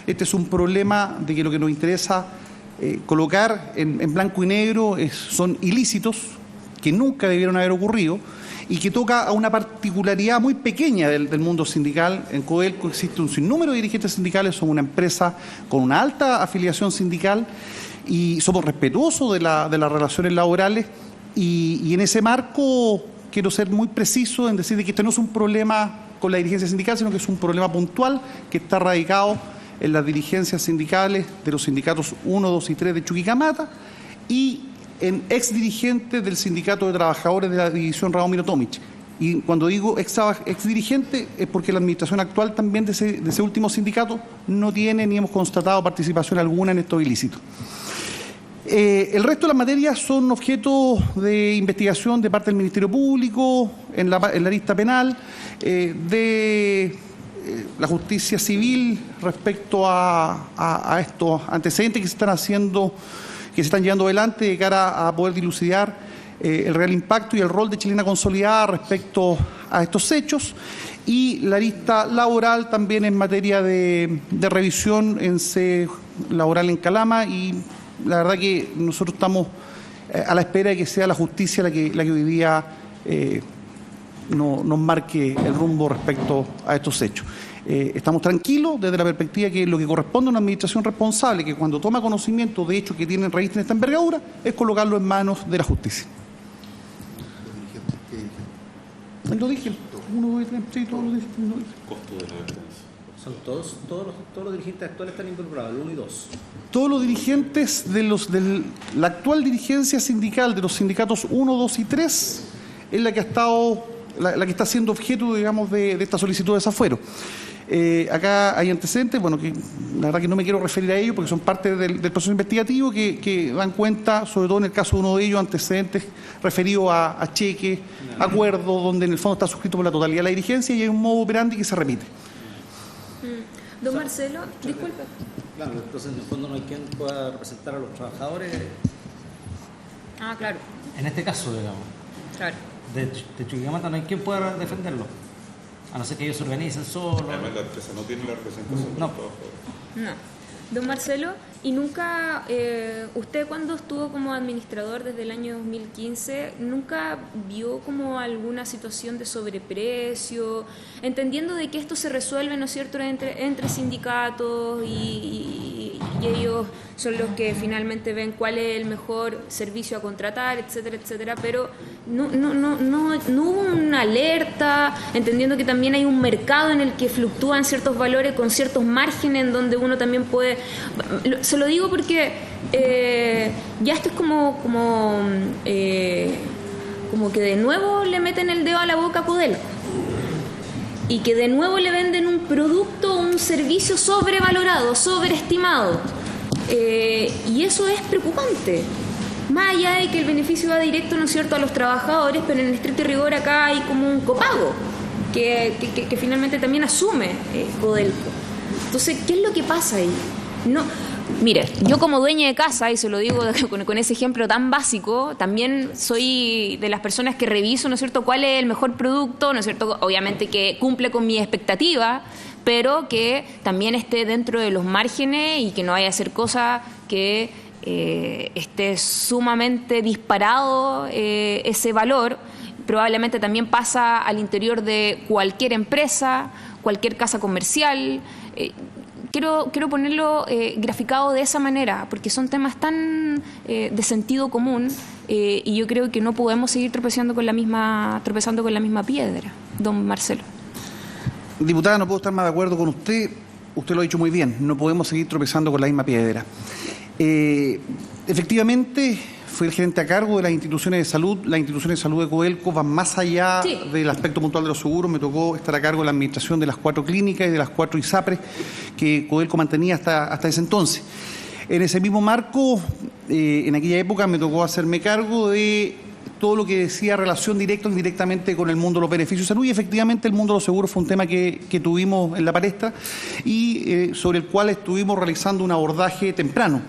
Este es un problema de que lo que nos interesa colocar en blanco y negro son ilícitos que nunca debieron haber ocurrido, y que toca a una particularidad muy pequeña del mundo sindical. En Codelco existe un sinnúmero de dirigentes sindicales, somos una empresa con una alta afiliación sindical y somos respetuosos de las relaciones laborales, y en ese marco quiero ser muy preciso en decir que este no es un problema con la dirigencia sindical, sino que es un problema puntual que está radicado en las dirigencias sindicales de los sindicatos 1, 2 y 3 de Chuquicamata y en exdirigentes del Sindicato de Trabajadores de la División Radomiro Tomic. Y cuando digo exdirigente es porque la administración actual también de ese último sindicato no tiene ni hemos constatado participación alguna en estos ilícitos. El resto de las materias son objeto de investigación de parte del Ministerio Público en la lista penal, de la justicia civil respecto a estos antecedentes que se están llevando adelante de cara a poder dilucidar el real impacto y el rol de Chilena Consolidada respecto a estos hechos, y la arista laboral también en materia de revisión en sede laboral en Calama, y la verdad que nosotros estamos a la espera de que sea la justicia la que hoy día nos marque el rumbo respecto a estos hechos. Estamos tranquilos desde la perspectiva que lo que corresponde a una administración responsable, que cuando toma conocimiento de hechos que tienen raíz en esta envergadura, es colocarlo en manos de la justicia. Lo dije, uno, dos, tres, sí, todos los dirigentes. Costo de la defensa. Son todos los dirigentes actuales están involucrados, el 1 y 2. Todos los dirigentes de la actual dirigencia sindical de los sindicatos 1, 2 y 3 es la que ha estado, la que está siendo objeto, digamos, de esta solicitud de desafuero. Acá hay antecedentes, bueno, que la verdad que no me quiero referir a ellos porque son parte del proceso investigativo que dan cuenta, sobre todo en el caso de uno de ellos, antecedentes referidos a cheques, acuerdos, donde en el fondo está suscrito por la totalidad de la dirigencia y hay un modo operandi que se repite. Don Marcelo, disculpe. Claro, entonces en el fondo no hay quien pueda representar a los trabajadores. Ah, claro. En este caso, digamos. Claro. De Chuquicamata no hay quien pueda defenderlo. A no ser que ellos se organicen solos. Además, la empresa no tiene la representación. No. No. Don Marcelo, ¿y nunca, usted cuando estuvo como administrador desde el año 2015, nunca vio como alguna situación de sobreprecio, entendiendo de que esto se resuelve, ¿no es cierto?, entre sindicatos y ellos son los que finalmente ven cuál es el mejor servicio a contratar, etcétera, etcétera, pero no hubo una alerta, entendiendo que también hay un mercado en el que fluctúan ciertos valores con ciertos márgenes en donde uno también puede... Se lo digo porque ya esto es como que de nuevo le meten el dedo a la boca a Codelco y que de nuevo le venden un producto o un servicio sobrevalorado, sobreestimado. Y eso es preocupante. Más allá de que el beneficio va directo, ¿no es cierto?, a los trabajadores, pero en el estricto rigor acá hay como un copago que finalmente también asume Codelco. Entonces, ¿qué es lo que pasa ahí? No, mire, yo como dueña de casa, y se lo digo con ese ejemplo tan básico, también soy de las personas que reviso, ¿no es cierto?, cuál es el mejor producto, ¿no es cierto?, obviamente que cumple con mi expectativa, pero que también esté dentro de los márgenes y que no vaya a ser cosa que esté sumamente disparado ese valor. Probablemente también pasa al interior de cualquier empresa, cualquier casa comercial. Quiero ponerlo graficado de esa manera, porque son temas tan de sentido común y yo creo que no podemos seguir tropezando con la misma piedra, don Marcelo. Diputada, no puedo estar más de acuerdo con usted. Usted lo ha dicho muy bien, no podemos seguir tropezando con la misma piedra. Efectivamente, fui el gerente a cargo de las instituciones de salud. Las instituciones de salud de Codelco van más allá del aspecto puntual de los seguros. Me tocó estar a cargo de la administración de las 4 clínicas y de las 4 ISAPRES que Codelco mantenía hasta ese entonces. En ese mismo marco, en aquella época me tocó hacerme cargo de todo lo que decía relación directa o indirectamente con el mundo de los beneficios de salud, y efectivamente el mundo de los seguros fue un tema que tuvimos en la palestra y sobre el cual estuvimos realizando un abordaje temprano.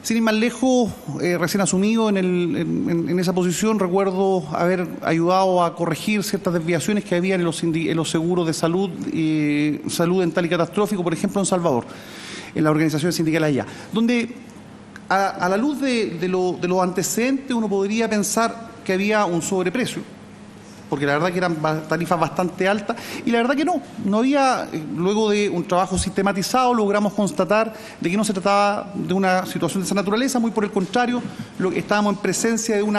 Sin ir más lejos, recién asumido en esa posición, recuerdo haber ayudado a corregir ciertas desviaciones que había en los seguros de salud, salud dental y catastrófico, por ejemplo, en Salvador, en las organizaciones sindicales allá, donde a la luz de los antecedentes uno podría pensar que había un sobreprecio, porque la verdad que eran tarifas bastante altas, y la verdad que no había. Luego de un trabajo sistematizado logramos constatar de que no se trataba de una situación de esa naturaleza, muy por el contrario, estábamos en presencia de un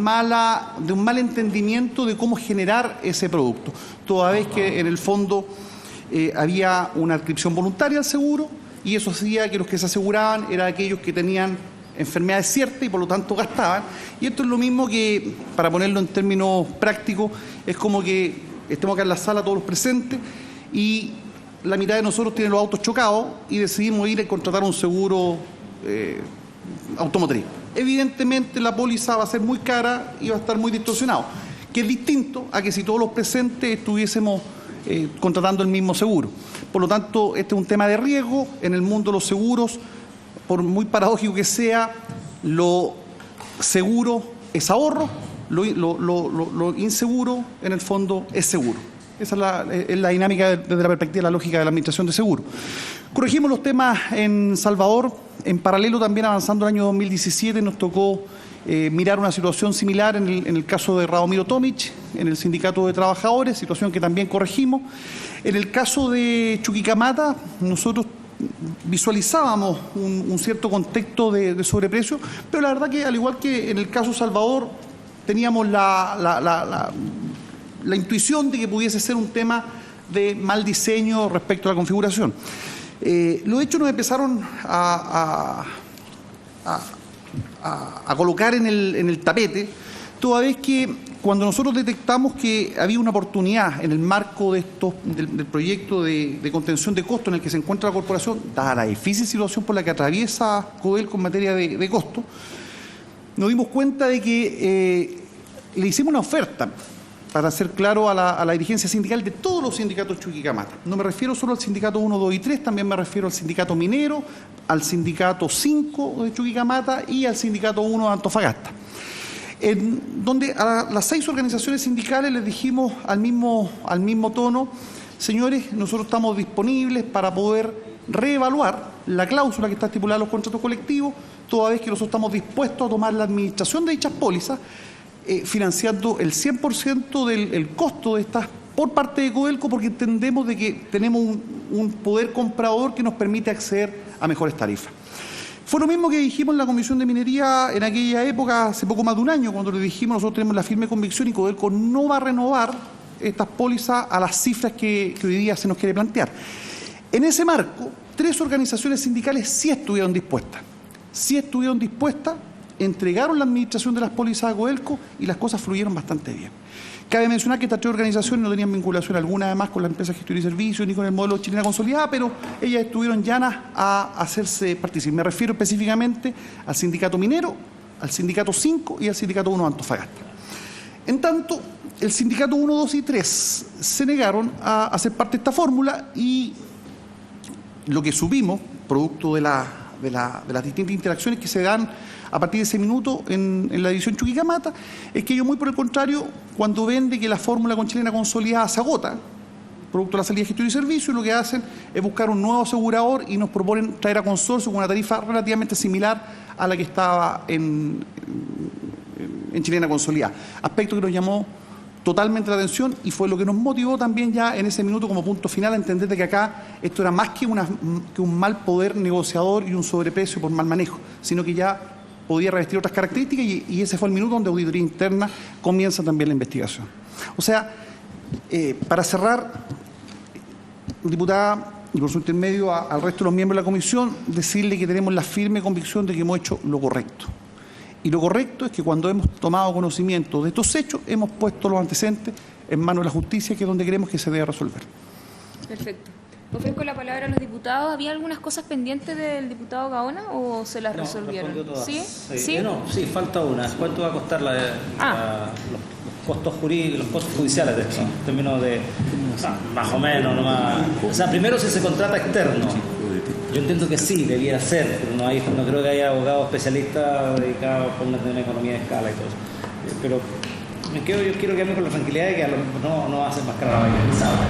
mal entendimiento de cómo generar ese producto, toda vez que en el fondo había una adscripción voluntaria al seguro, y eso hacía que los que se aseguraban eran aquellos que tenían enfermedades ciertas y por lo tanto gastaban. Y esto es lo mismo que, para ponerlo en términos prácticos, es como que estemos acá en la sala todos los presentes y la mitad de nosotros tiene los autos chocados y decidimos ir a contratar un seguro automotriz. Evidentemente la póliza va a ser muy cara y va a estar muy distorsionado, que es distinto a que si todos los presentes estuviésemos contratando el mismo seguro. Por lo tanto, este es un tema de riesgo en el mundo de los seguros. Por muy paradójico que sea, los seguros es ahorro, lo inseguro, en el fondo, es seguro. Esa es la dinámica desde la perspectiva de la lógica de la administración de seguro. Corregimos los temas en Salvador. En paralelo, también avanzando el año 2017, nos tocó mirar una situación similar en el caso de Radomiro Tomic, en el Sindicato de Trabajadores, situación que también corregimos. En el caso de Chuquicamata, nosotros visualizábamos un cierto contexto de sobreprecio, pero la verdad que, al igual que en el caso Salvador, teníamos la intuición de que pudiese ser un tema de mal diseño respecto a la configuración. Los hechos nos empezaron a colocar en el tapete, toda vez que cuando nosotros detectamos que había una oportunidad en el marco del proyecto de contención de costos en el que se encuentra la corporación, dada la difícil situación por la que atraviesa Codelco en materia de costos, nos dimos cuenta de que le hicimos una oferta, para ser claro, a la dirigencia sindical de todos los sindicatos Chuquicamata. No me refiero solo al sindicato 1, 2 y 3, también me refiero al sindicato minero, al sindicato 5 de Chuquicamata y al sindicato 1 de Antofagasta. En donde a las 6 organizaciones sindicales les dijimos al mismo tono: señores, nosotros estamos disponibles para poder reevaluar la cláusula que está estipulada en los contratos colectivos, toda vez que nosotros estamos dispuestos a tomar la administración de dichas pólizas, financiando el 100% del costo de estas por parte de Codelco, porque entendemos de que tenemos un poder comprador que nos permite acceder a mejores tarifas. Fue lo mismo que dijimos en la Comisión de Minería en aquella época, hace poco más de un año, cuando le dijimos: nosotros tenemos la firme convicción y Codelco no va a renovar estas pólizas a las cifras que hoy día se nos quiere plantear. En ese marco, 3 organizaciones sindicales sí estuvieron dispuestas, entregaron la administración de las pólizas a Codelco y las cosas fluyeron bastante bien. Cabe mencionar que estas 3 organizaciones no tenían vinculación alguna, además, con la empresa de gestión y servicios ni con el modelo chilena consolidada, pero ellas estuvieron llanas a hacerse partícipes. Me refiero específicamente al sindicato minero, al sindicato 5 y al sindicato 1 de Antofagasta. En tanto, el sindicato 1, 2 y 3 se negaron a hacer parte de esta fórmula, y lo que subimos, producto de las distintas interacciones que se dan a partir de ese minuto en la división Chuquicamata, es que ellos, muy por el contrario, cuando ven de que la fórmula con chilena consolidada se agota, producto de la salida de gestión y servicio, lo que hacen es buscar un nuevo asegurador y nos proponen traer a consorcio con una tarifa relativamente similar a la que estaba en chilena consolidada. Aspecto que nos llamó totalmente la atención y fue lo que nos motivó también ya en ese minuto como punto final a entender de que acá esto era más que un mal poder negociador y un sobreprecio por mal manejo, sino que ya podía revestir otras características, y ese fue el minuto donde Auditoría Interna comienza también la investigación. O sea, para cerrar, diputada, y por su intermedio al resto de los miembros de la comisión, decirle que tenemos la firme convicción de que hemos hecho lo correcto. Y lo correcto es que cuando hemos tomado conocimiento de estos hechos, hemos puesto los antecedentes en manos de la justicia, que es donde creemos que se debe resolver. Perfecto. Ofrezco la palabra a los diputados. ¿Había algunas cosas pendientes del diputado Gaona o se las resolvieron? ¿Sí? ¿Sí? Sí, falta una. ¿Cuánto va a costar los costos jurídicos, los costos judiciales de esto? En términos de, más o menos, nomás. O sea, primero, si se contrata externo, yo entiendo que sí, debiera ser, pero no creo que haya abogados especialistas dedicados a una economía de escala y todo eso. Pero yo quiero quedarme con la tranquilidad de que a lo mejor no va a ser más cara la vaina, ¿sabes?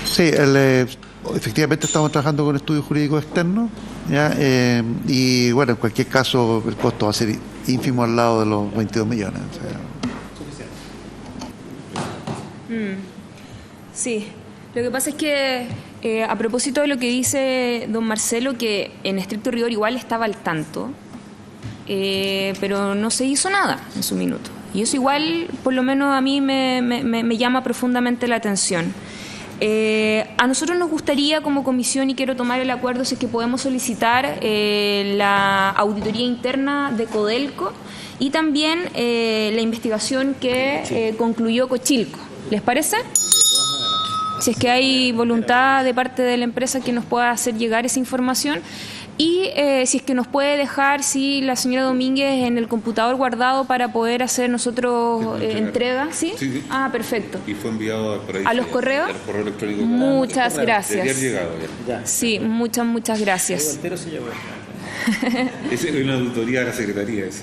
Sí, efectivamente estamos trabajando con estudios jurídicos externos, ¿ya? Y bueno, en cualquier caso el costo va a ser ínfimo al lado de los 22 millones. O sea. Sí, lo que pasa es que a propósito de lo que dice don Marcelo, que en estricto rigor igual estaba al tanto, pero no se hizo nada en su minuto. Y eso igual, por lo menos a mí me llama profundamente la atención. A nosotros nos gustaría como comisión, y quiero tomar el acuerdo, si es que podemos solicitar la auditoría interna de Codelco y también la investigación que concluyó Cochilco. ¿Les parece? Si es que hay voluntad de parte de la empresa que nos pueda hacer llegar esa información. Y si es que nos puede dejar, la señora Domínguez, en el computador guardado para poder hacer nosotros entrega, ¿sí? Sí. Ah, perfecto. Y fue enviado por ahí, a los correos. Al correo electrónico. Muchas gracias. Llegado, ya. Sí, muchas gracias. Es una auditoría de la Secretaría esa.